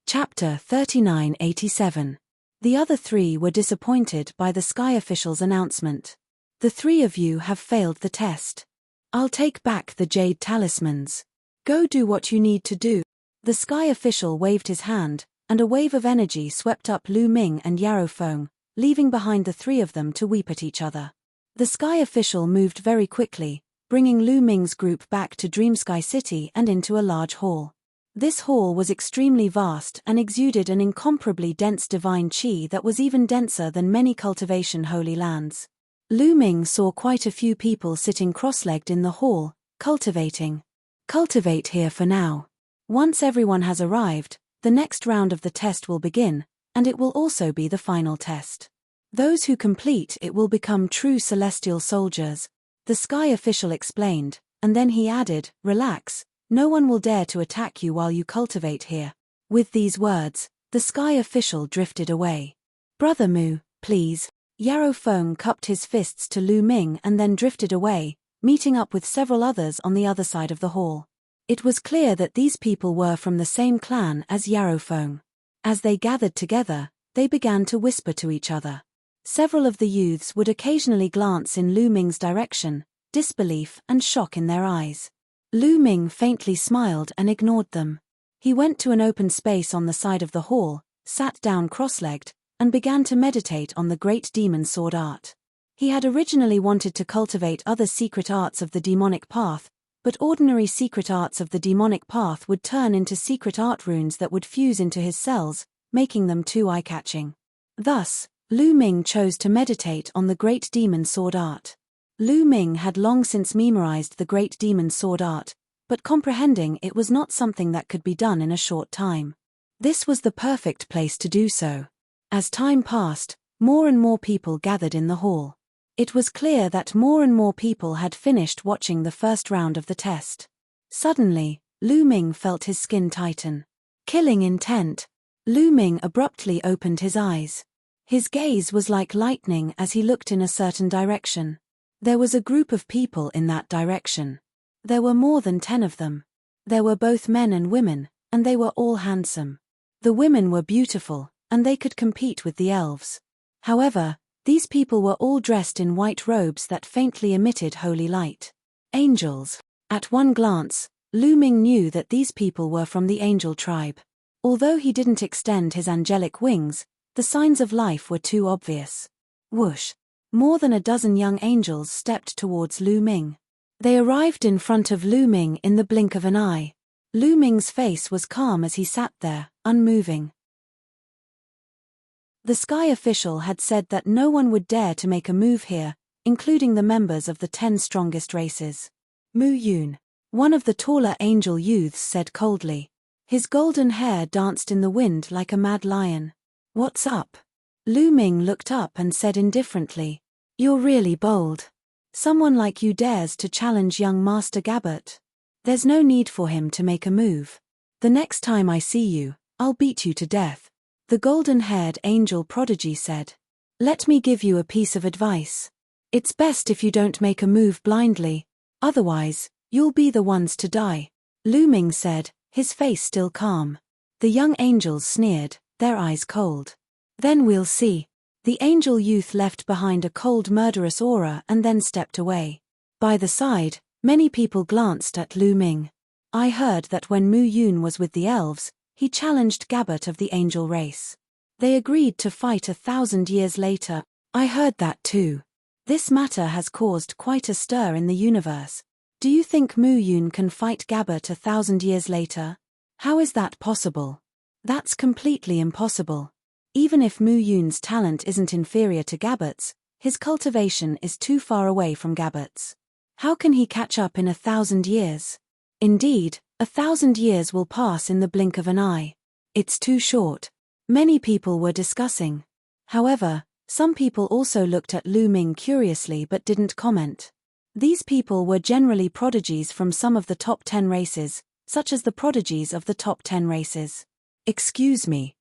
Chapter 3987. The other 3 were disappointed by the sky official's announcement. The 3 of you have failed the test. I'll take back the jade talismans. Go do what you need to do. The sky official waved his hand, and a wave of energy swept up Lu Ming and Yarrow Feng, leaving behind the 3 of them to weep at each other. The sky official moved very quickly, bringing Lu Ming's group back to Dreamsky City and into a large hall. This hall was extremely vast and exuded an incomparably dense divine qi that was even denser than many cultivation holy lands. Lu Ming saw quite a few people sitting cross-legged in the hall, cultivating. Cultivate here for now. Once everyone has arrived, the next round of the test will begin, and it will also be the final test. Those who complete it will become true celestial soldiers, the sky official explained, and then he added, relax, no one will dare to attack you while you cultivate here. With these words, the sky official drifted away. Brother Mu, please. Yarrow Feng cupped his fists to Lu Ming and then drifted away, meeting up with several others on the other side of the hall. It was clear that these people were from the same clan as Yarrow Feng. As they gathered together, they began to whisper to each other. Several of the youths would occasionally glance in Lu Ming's direction, disbelief and shock in their eyes. Lu Ming faintly smiled and ignored them. He went to an open space on the side of the hall, sat down cross-legged, and began to meditate on the great demon sword art. He had originally wanted to cultivate other secret arts of the demonic path, but ordinary secret arts of the demonic path would turn into secret art runes that would fuse into his cells, making them too eye-catching. Thus, Lu Ming chose to meditate on the great demon sword art. Lu Ming had long since memorized the great demon sword art, but comprehending it was not something that could be done in a short time. This was the perfect place to do so. As time passed, more and more people gathered in the hall. It was clear that more and more people had finished watching the first round of the test. Suddenly, Lu Ming felt his skin tighten. Killing intent. Lu Ming abruptly opened his eyes. His gaze was like lightning as he looked in a certain direction. There was a group of people in that direction. There were more than 10 of them. There were both men and women, and they were all handsome. The women were beautiful, and they could compete with the elves. However, These people were all dressed in white robes that faintly emitted holy light. Angels. At one glance, Lu Ming knew that these people were from the angel tribe. Although he didn't extend his angelic wings, the signs of life were too obvious. Whoosh! More than a dozen young angels stepped towards Lu Ming. They arrived in front of Lu Ming in the blink of an eye. Lu Ming's face was calm as he sat there, unmoving. The sky official had said that no one would dare to make a move here, including the members of the 10 strongest races. Mu Yun, one of the taller angel youths, said coldly. His golden hair danced in the wind like a mad lion. What's up? Lu Ming looked up and said indifferently. You're really bold. Someone like you dares to challenge young Master Gabbert. There's no need for him to make a move. The next time I see you, I'll beat you to death. The golden-haired angel prodigy said. Let me give you a piece of advice. It's best if you don't make a move blindly, otherwise, you'll be the ones to die. Lu Ming said, his face still calm. The young angels sneered, their eyes cold. Then we'll see. The angel youth left behind a cold murderous aura and then stepped away. By the side, many people glanced at Lu Ming. I heard that when Mu Yun was with the elves, he challenged Gabbert of the angel race. They agreed to fight 1,000 years later. I heard that too. This matter has caused quite a stir in the universe. Do you think Mu Yun can fight Gabbert 1,000 years later? How is that possible? That's completely impossible. Even if Mu Yun's talent isn't inferior to Gabbert's, his cultivation is too far away from Gabbert's. How can he catch up in 1,000 years? Indeed, 1,000 years will pass in the blink of an eye. It's too short. Many people were discussing. However, some people also looked at Lu Ming curiously but didn't comment. These people were generally prodigies from some of the top 10 races, such as the prodigies of the top 10 races. Excuse me.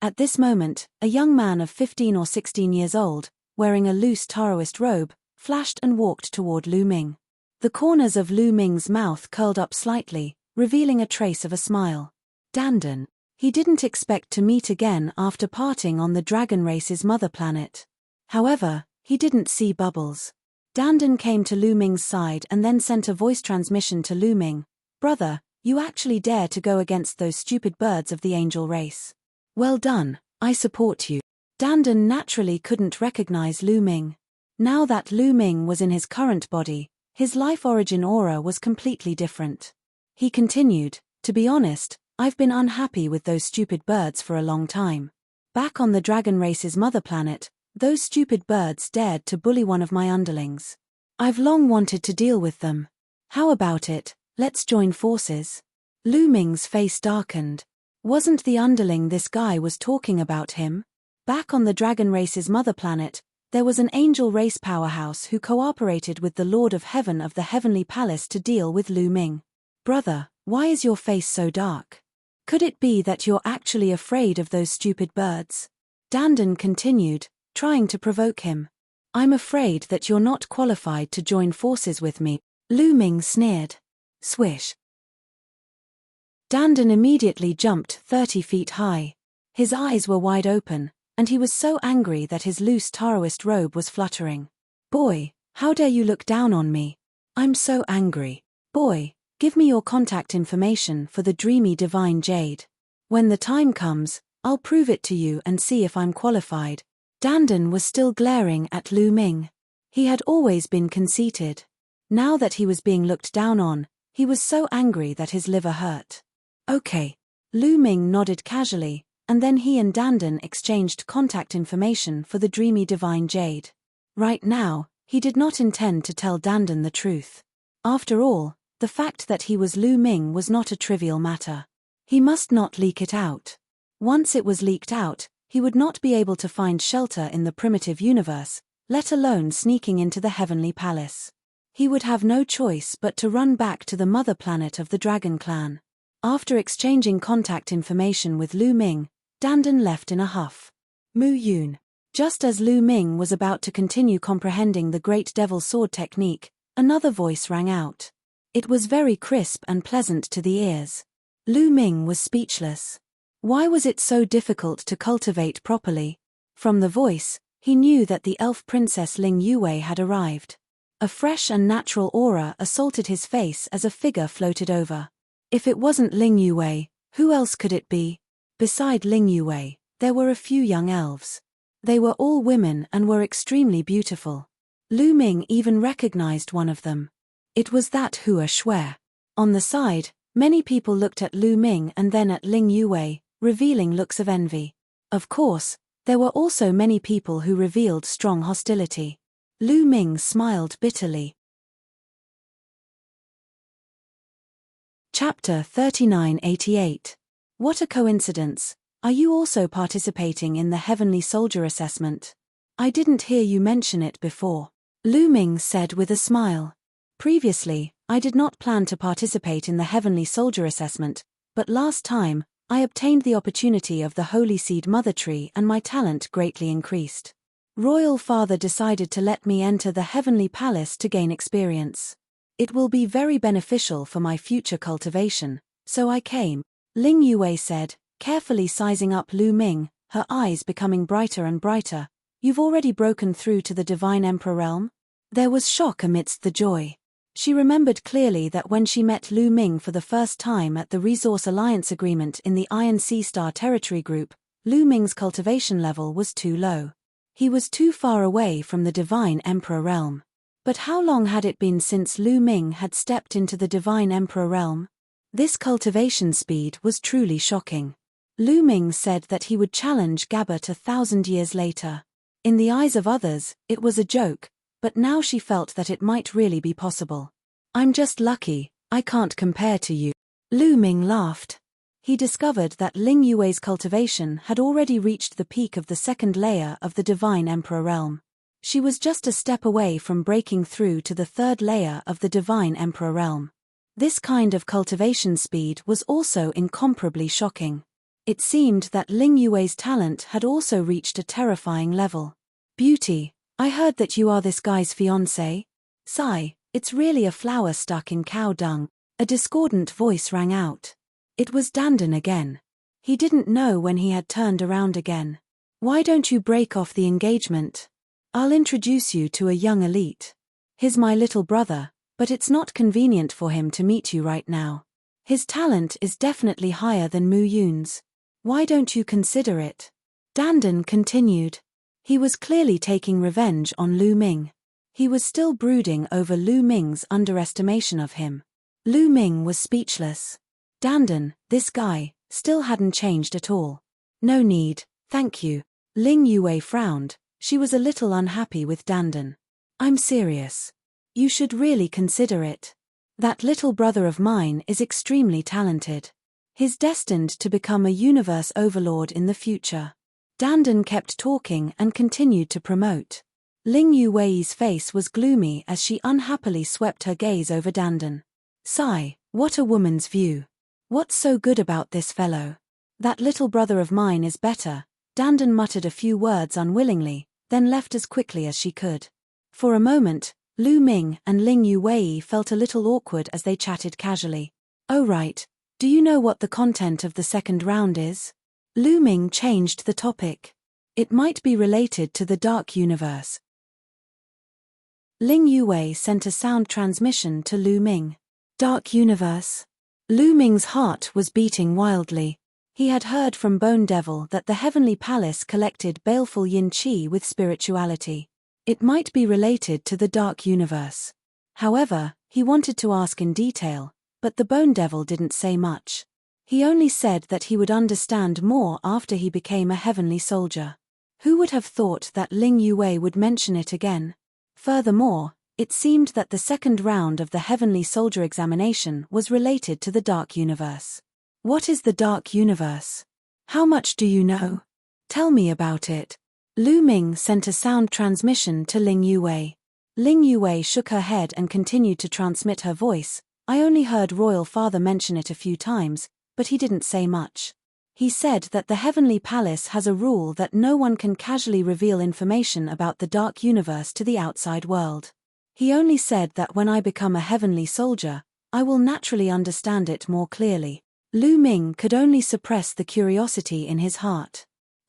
At this moment, a young man of 15 or 16 years old, wearing a loose Taoist robe, flashed and walked toward Lu Ming. The corners of Lu Ming's mouth curled up slightly, revealing a trace of a smile. Dandan. He didn't expect to meet again after parting on the dragon race's mother planet. However, he didn't see Bubbles. Dandan came to Lu Ming's side and then sent a voice transmission to Lu Ming. Brother, you actually dare to go against those stupid birds of the angel race. Well done, I support you. Dandan naturally couldn't recognize Lu Ming. Now that Lu Ming was in his current body, his life origin aura was completely different. He continued, to be honest, I've been unhappy with those stupid birds for a long time. Back on the dragon race's mother planet, those stupid birds dared to bully one of my underlings. I've long wanted to deal with them. How about it, let's join forces? Lu Ming's face darkened. Wasn't the underling this guy was talking about him? Back on the dragon race's mother planet, there was an angel race powerhouse who cooperated with the Lord of Heaven of the Heavenly Palace to deal with Lu Ming. Brother, why is your face so dark? Could it be that you're actually afraid of those stupid birds? Dandan continued, trying to provoke him. I'm afraid that you're not qualified to join forces with me. Lu Ming sneered. Swish. Dandan immediately jumped 30 feet high. His eyes were wide open, and he was so angry that his loose Taoist robe was fluttering. Boy, how dare you look down on me? I'm so angry. Boy, give me your contact information for the dreamy divine jade. When the time comes, I'll prove it to you and see if I'm qualified. Dandan was still glaring at Lu Ming. He had always been conceited. Now that he was being looked down on, he was so angry that his liver hurt. Okay. Lu Ming nodded casually, and then he and Dandan exchanged contact information for the dreamy divine jade. Right now, he did not intend to tell Dandan the truth. After all, the fact that he was Lu Ming was not a trivial matter. He must not leak it out. Once it was leaked out, he would not be able to find shelter in the primitive universe, let alone sneaking into the heavenly palace. He would have no choice but to run back to the mother planet of the Dragon Clan. After exchanging contact information with Lu Ming, Dandan left in a huff. Mu Yun. Just as Lu Ming was about to continue comprehending the Great Devil Sword technique, another voice rang out. It was very crisp and pleasant to the ears. Lu Ming was speechless. Why was it so difficult to cultivate properly? From the voice, He knew that the elf princess Ling Yue had arrived. A fresh and natural aura assaulted his face as a figure floated over. If it wasn't Ling Yue, who else could it be? Beside Ling Yue, there were a few young elves. They were all women and were extremely beautiful. Lu Ming even recognized one of them. It was that Hua Shui. On the side, many people looked at Lu Ming and then at Ling Yue, revealing looks of envy. Of course, there were also many people who revealed strong hostility. Lu Ming smiled bitterly. Chapter 3988. What a coincidence. Are you also participating in the Heavenly Soldier assessment? I didn't hear you mention it before. Lu Ming said with a smile. Previously, I did not plan to participate in the Heavenly Soldier assessment, but last time, I obtained the opportunity of the Holy Seed Mother Tree and my talent greatly increased. Royal Father decided to let me enter the Heavenly Palace to gain experience. It will be very beneficial for my future cultivation, so I came, Ling Yue said, carefully sizing up Lu Ming, her eyes becoming brighter and brighter. You've already broken through to the Divine Emperor realm? There was shock amidst the joy. She remembered clearly that when she met Lu Ming for the first time at the Resource Alliance Agreement in the Iron Sea Star Territory Group, Lu Ming's cultivation level was too low. He was too far away from the Divine Emperor realm. But how long had it been since Lu Ming had stepped into the Divine Emperor realm? This cultivation speed was truly shocking. Lu Ming said that he would challenge Gabbert 1,000 years later. In the eyes of others, it was a joke, but now she felt that it might really be possible. I'm just lucky, I can't compare to you. Lu Ming laughed. He discovered that Ling Yue's cultivation had already reached the peak of the second layer of the Divine Emperor realm. She was just a step away from breaking through to the third layer of the Divine Emperor realm. This kind of cultivation speed was also incomparably shocking. It seemed that Ling Yue's talent had also reached a terrifying level. Beauty, I heard that you are this guy's fiancé? Sigh, it's really a flower stuck in cow dung. A discordant voice rang out. It was Dandan again. He didn't know when he had turned around again. Why don't you break off the engagement? I'll introduce you to a young elite. He's my little brother, but it's not convenient for him to meet you right now. His talent is definitely higher than Mu Yun's. Why don't you consider it? Dandan continued. He was clearly taking revenge on Lu Ming. He was still brooding over Lu Ming's underestimation of him. Lu Ming was speechless. Dandan, this guy, still hadn't changed at all. No need, thank you. Ling Yue frowned. She was a little unhappy with Dandan. I'm serious. You should really consider it. That little brother of mine is extremely talented. He's destined to become a universe overlord in the future. Dandan kept talking and continued to promote. Ling Yue's face was gloomy as she unhappily swept her gaze over Dandan. Sigh, what a woman's view. What's so good about this fellow? That little brother of mine is better. Dandan muttered a few words unwillingly, then left as quickly as she could. For a moment, Lu Ming and Ling Yue felt a little awkward as they chatted casually. Oh right, do you know what the content of the second round is? Lu Ming changed the topic. It might be related to the Dark Universe. Ling Yue sent a sound transmission to Lu Ming. Dark Universe. Lu Ming's heart was beating wildly. He had heard from Bone Devil that the Heavenly Palace collected baleful yin qi with spirituality. It might be related to the Dark Universe. However, he wanted to ask in detail, but the Bone Devil didn't say much. He only said that he would understand more after he became a heavenly soldier. Who would have thought that Ling Yue would mention it again? Furthermore, it seemed that the second round of the Heavenly Soldier examination was related to the Dark Universe. What is the Dark Universe? How much do you know? Tell me about it. Lu Ming sent a sound transmission to Ling Yue. Ling Yue shook her head and continued to transmit her voice. I only heard Royal Father mention it a few times, but he didn't say much. He said that the Heavenly Palace has a rule that no one can casually reveal information about the Dark Universe to the outside world. He only said that when I become a heavenly soldier, I will naturally understand it more clearly. Lu Ming could only suppress the curiosity in his heart.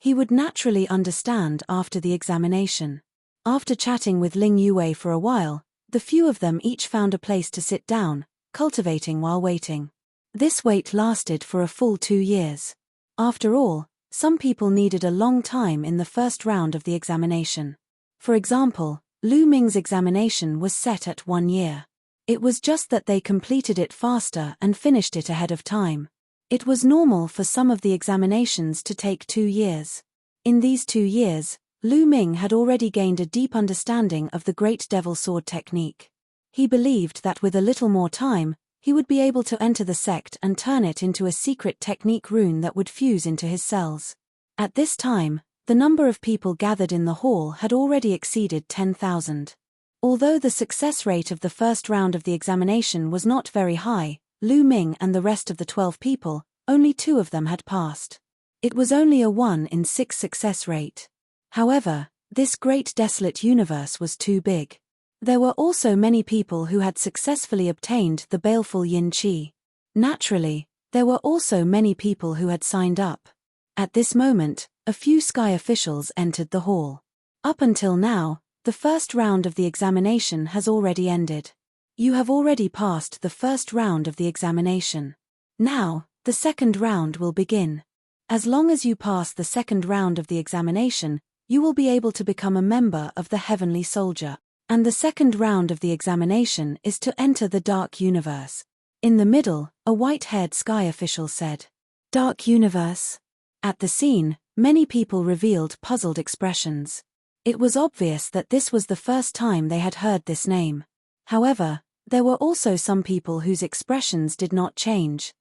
He would naturally understand after the examination. After chatting with Ling Yue for a while, the few of them each found a place to sit down, cultivating while waiting. This wait lasted for a full 2 years. After all, some people needed a long time in the first round of the examination. For example, Lu Ming's examination was set at 1 year. It was just that they completed it faster and finished it ahead of time. It was normal for some of the examinations to take 2 years. In these 2 years, Lu Ming had already gained a deep understanding of the Great Devil Sword technique. He believed that with a little more time, he would be able to enter the sect and turn it into a secret technique rune that would fuse into his cells. At this time, the number of people gathered in the hall had already exceeded 10,000. Although the success rate of the first round of the examination was not very high, Lu Ming and the rest of the 12 people, only 2 of them had passed. It was only a 1 in 6 success rate. However, this great desolate universe was too big. There were also many people who had successfully obtained the baleful yin qi. Naturally, there were also many people who had signed up. At this moment, a few sky officials entered the hall. Up until now, the first round of the examination has already ended. You have already passed the first round of the examination. Now, the second round will begin. As long as you pass the second round of the examination, you will be able to become a member of the Heavenly Soldier. And the second round of the examination is to enter the Dark Universe. In the middle, a white-haired sky official said, "Dark Universe?" At the scene, many people revealed puzzled expressions. It was obvious that this was the first time they had heard this name. However, there were also some people whose expressions did not change.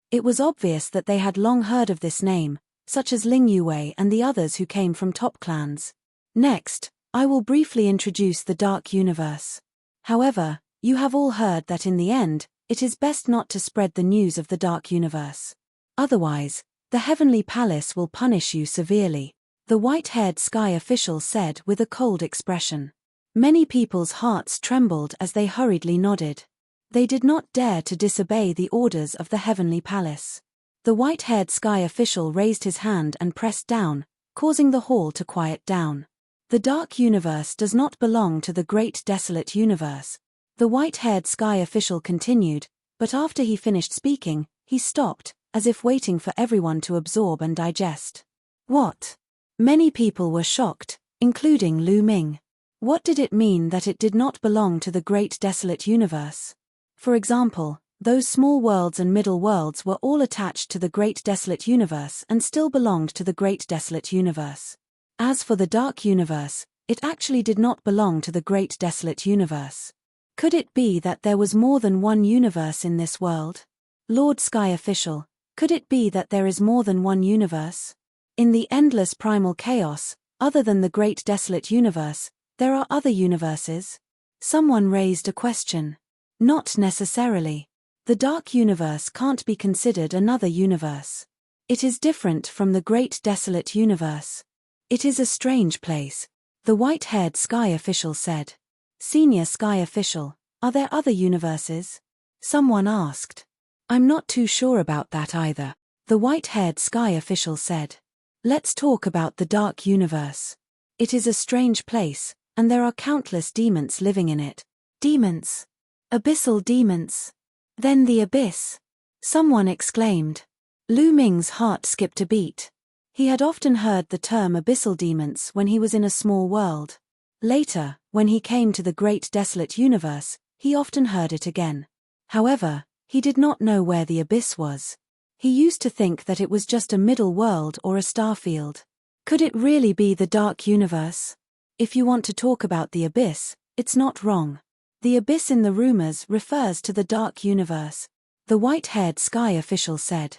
It was obvious that they had long heard of this name, such as Ling Yue and the others who came from top clans. Next, I will briefly introduce the Dark Universe. However, you have all heard that in the end, it is best not to spread the news of the Dark Universe. Otherwise, the Heavenly Palace will punish you severely, the white-haired sky official said with a cold expression. Many people's hearts trembled as they hurriedly nodded. They did not dare to disobey the orders of the Heavenly Palace. The white-haired sky official raised his hand and pressed down, causing the hall to quiet down. The Dark Universe does not belong to the Great Desolate Universe. The white-haired sky official continued, but after he finished speaking, he stopped, as if waiting for everyone to absorb and digest. What? Many people were shocked, including Lu Ming. What did it mean that it did not belong to the Great Desolate Universe? For example, those small worlds and middle worlds were all attached to the Great Desolate Universe and still belonged to the Great Desolate Universe. As for the Dark Universe, it actually did not belong to the Great Desolate Universe. Could it be that there was more than one universe in this world? Lord Sky Official, could it be that there is more than one universe? In the endless primal chaos, other than the Great Desolate Universe, there are other universes? Someone raised a question. Not necessarily. The Dark Universe can't be considered another universe. It is different from the Great Desolate Universe. It is a strange place, the white-haired sky official said. Senior sky official, are there other universes? Someone asked. I'm not too sure about that either, the white-haired sky official said. Let's talk about the Dark Universe. It is a strange place, and there are countless demons living in it. Demons? Abyssal demons? Then the abyss? Someone exclaimed. Lu Ming's heart skipped a beat. He had often heard the term abyssal demons when he was in a small world. Later, when he came to the Great Desolate Universe, he often heard it again. However, he did not know where the abyss was. He used to think that it was just a middle world or a starfield. Could it really be the Dark Universe? If you want to talk about the abyss, it's not wrong. The abyss in the rumors refers to the Dark Universe, the white-haired sky official said.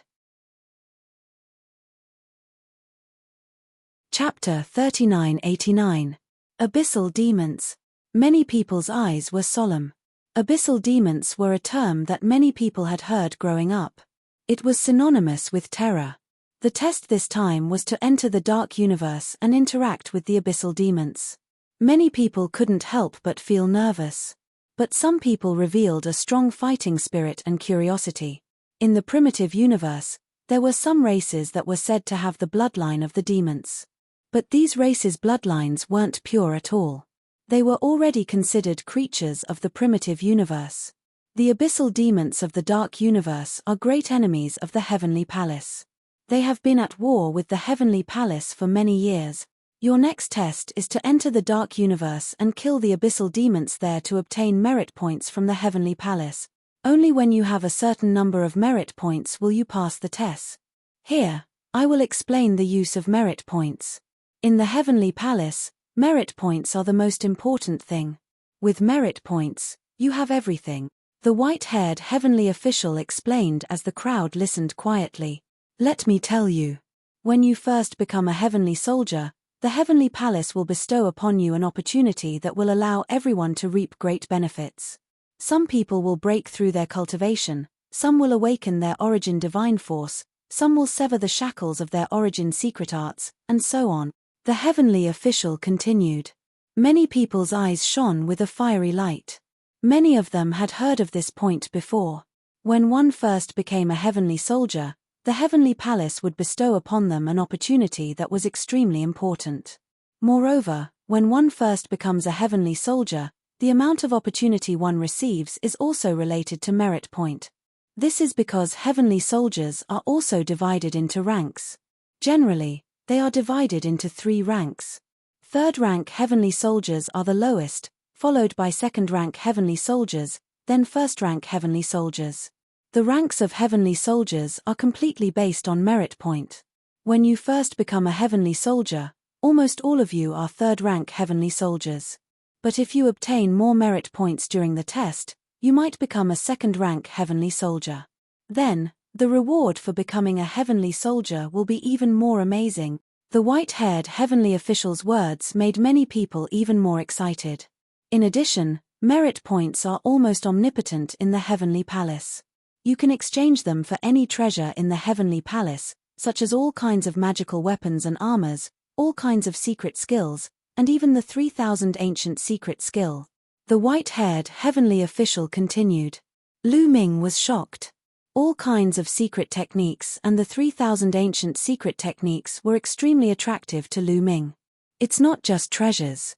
Chapter 3989. Abyssal Demons. Many people's eyes were solemn. Abyssal demons were a term that many people had heard growing up. It was synonymous with terror. The test this time was to enter the Dark Universe and interact with the abyssal demons. Many people couldn't help but feel nervous. But some people revealed a strong fighting spirit and curiosity. In the primitive universe, There were some races that were said to have the bloodline of the demons. But these races' bloodlines weren't pure at all. They were already considered creatures of the primitive universe. The abyssal demons of the dark universe are great enemies of the heavenly palace. They have been at war with the heavenly palace for many years. Your next test is to enter the dark universe and kill the abyssal demons there to obtain merit points from the heavenly palace. Only when you have a certain number of merit points will you pass the test. Here, I will explain the use of merit points. In the heavenly palace, merit points are the most important thing. With merit points, you have everything. The white-haired heavenly official explained as the crowd listened quietly. Let me tell you. When you first become a heavenly soldier, the heavenly palace will bestow upon you an opportunity that will allow everyone to reap great benefits. Some people will break through their cultivation, some will awaken their origin divine force, some will sever the shackles of their origin secret arts, and so on. The heavenly official continued. Many people's eyes shone with a fiery light. Many of them had heard of this point before. When one first became a heavenly soldier, the heavenly palace would bestow upon them an opportunity that was extremely important. Moreover, when one first becomes a heavenly soldier, the amount of opportunity one receives is also related to merit point. This is because heavenly soldiers are also divided into ranks. Generally, they are divided into 3 ranks. Third-rank heavenly soldiers are the lowest, followed by second-rank heavenly soldiers, then first-rank heavenly soldiers. The ranks of heavenly soldiers are completely based on merit point. When you first become a heavenly soldier, almost all of you are third-rank heavenly soldiers. But if you obtain more merit points during the test, you might become a second-rank heavenly soldier. Then, the reward for becoming a heavenly soldier will be even more amazing. The white-haired heavenly official's words made many people even more excited. In addition, merit points are almost omnipotent in the heavenly palace. You can exchange them for any treasure in the heavenly palace, such as all kinds of magical weapons and armors, all kinds of secret skills, and even the 3,000 ancient secret skill. The white-haired heavenly official continued. Lu Ming was shocked. All kinds of secret techniques and the 3,000 ancient secret techniques were extremely attractive to Lu Ming. It's not just treasures.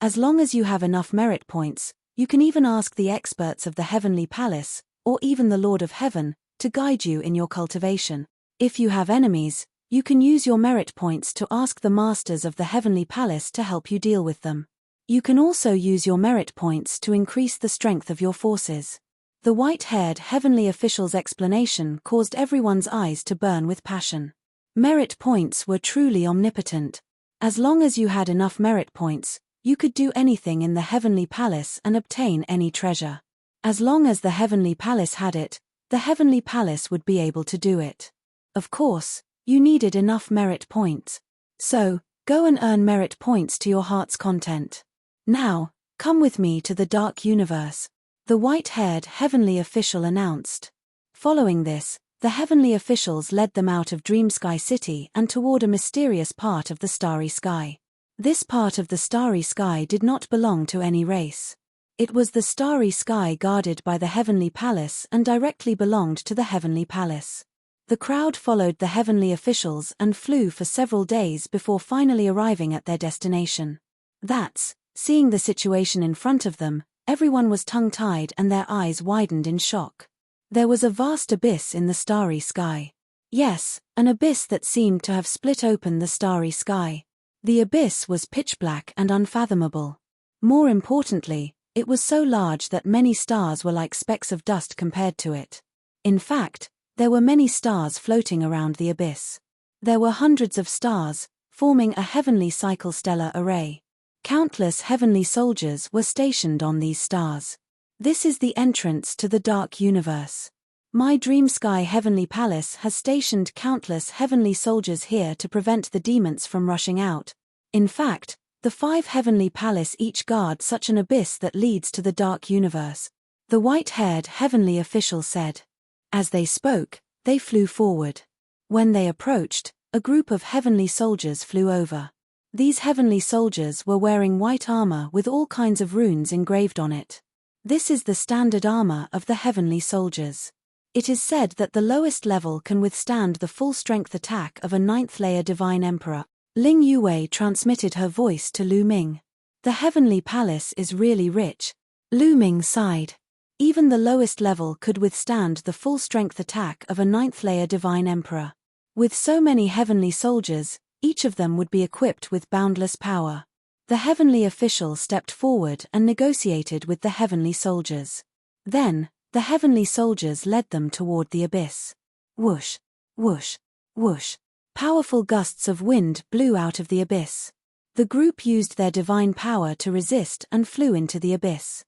As long as you have enough merit points, you can even ask the experts of the heavenly palace, or even the Lord of Heaven, to guide you in your cultivation. If you have enemies, you can use your merit points to ask the masters of the heavenly palace to help you deal with them. You can also use your merit points to increase the strength of your forces. The white-haired heavenly official's explanation caused everyone's eyes to burn with passion. Merit points were truly omnipotent. As long as you had enough merit points, you could do anything in the heavenly palace and obtain any treasure. As long as the heavenly palace had it, the heavenly palace would be able to do it. Of course, you needed enough merit points. So, go and earn merit points to your heart's content. Now, come with me to the dark universe, the white-haired heavenly official announced. Following this, the heavenly officials led them out of Dream Sky City and toward a mysterious part of the starry sky. This part of the starry sky did not belong to any race. It was the starry sky guarded by the heavenly palace and directly belonged to the heavenly palace. The crowd followed the heavenly officials and flew for several days before finally arriving at their destination. Seeing the situation in front of them, everyone was tongue-tied and their eyes widened in shock. There was a vast abyss in the starry sky. Yes, an abyss that seemed to have split open the starry sky. The abyss was pitch black and unfathomable. More importantly, it was so large that many stars were like specks of dust compared to it. In fact, there were many stars floating around the abyss. There were hundreds of stars, forming a heavenly cycle-stellar array. Countless heavenly soldiers were stationed on these stars. This is the entrance to the dark universe. My Dream Sky Heavenly Palace has stationed countless heavenly soldiers here to prevent the demons from rushing out. In fact, the 5 heavenly palace each guard such an abyss that leads to the dark universe. The white-haired heavenly official said. As they spoke, they flew forward. When they approached, a group of heavenly soldiers flew over. These heavenly soldiers were wearing white armor with all kinds of runes engraved on it. This is the standard armor of the heavenly soldiers. It is said that the lowest level can withstand the full-strength attack of a 9th-layer Divine Emperor. Ling Yuwei transmitted her voice to Lu Ming. The Heavenly Palace is really rich. Lu Ming sighed. Even the lowest level could withstand the full-strength attack of a 9th-layer Divine Emperor. With so many heavenly soldiers, each of them would be equipped with boundless power. The heavenly official stepped forward and negotiated with the heavenly soldiers. Then, the heavenly soldiers led them toward the abyss. Whoosh, whoosh, whoosh. Powerful gusts of wind blew out of the abyss. The group used their divine power to resist and flew into the abyss.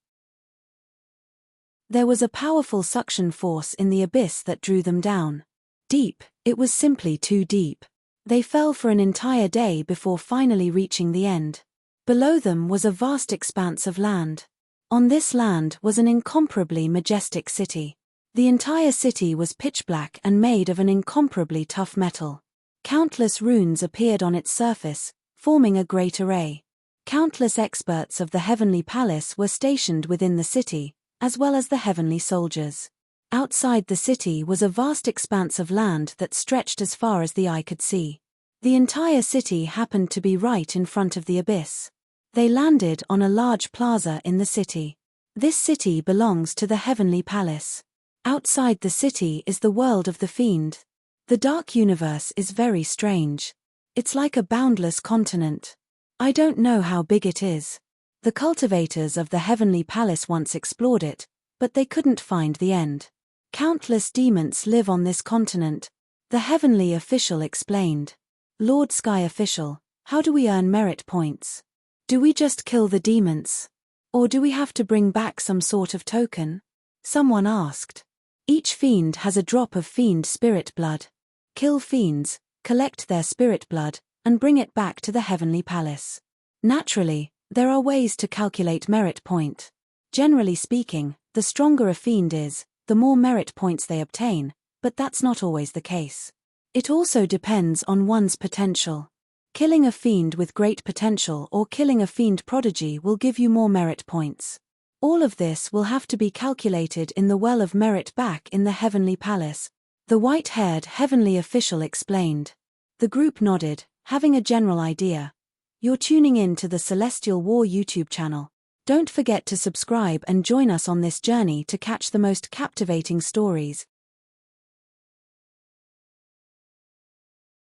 There was a powerful suction force in the abyss that drew them down. Deep, it was simply too deep. They fell for an entire day before finally reaching the end. Below them was a vast expanse of land. On this land was an incomparably majestic city. The entire city was pitch black and made of an incomparably tough metal. Countless runes appeared on its surface, forming a great array. Countless experts of the Heavenly Palace were stationed within the city, as well as the heavenly soldiers. Outside the city was a vast expanse of land that stretched as far as the eye could see. The entire city happened to be right in front of the abyss. They landed on a large plaza in the city. This city belongs to the Heavenly Palace. Outside the city is the world of the Fiend. The dark universe is very strange. It's like a boundless continent. I don't know how big it is. The cultivators of the Heavenly Palace once explored it, but they couldn't find the end. Countless demons live on this continent, the heavenly official explained. Lord Sky Official, how do we earn merit points? Do we just kill the demons? Or do we have to bring back some sort of token? Someone asked. Each fiend has a drop of fiend spirit blood. Kill fiends, collect their spirit blood, and bring it back to the Heavenly Palace. Naturally, there are ways to calculate merit point. Generally speaking, the stronger a fiend is, the more merit points they obtain, but that's not always the case. It also depends on one's potential. Killing a fiend with great potential or killing a fiend prodigy will give you more merit points. All of this will have to be calculated in the well of merit back in the Heavenly Palace, the white-haired heavenly official explained. The group nodded, having a general idea. You're tuning in to the Celestial War YouTube channel. Don't forget to subscribe and join us on this journey to catch the most captivating stories,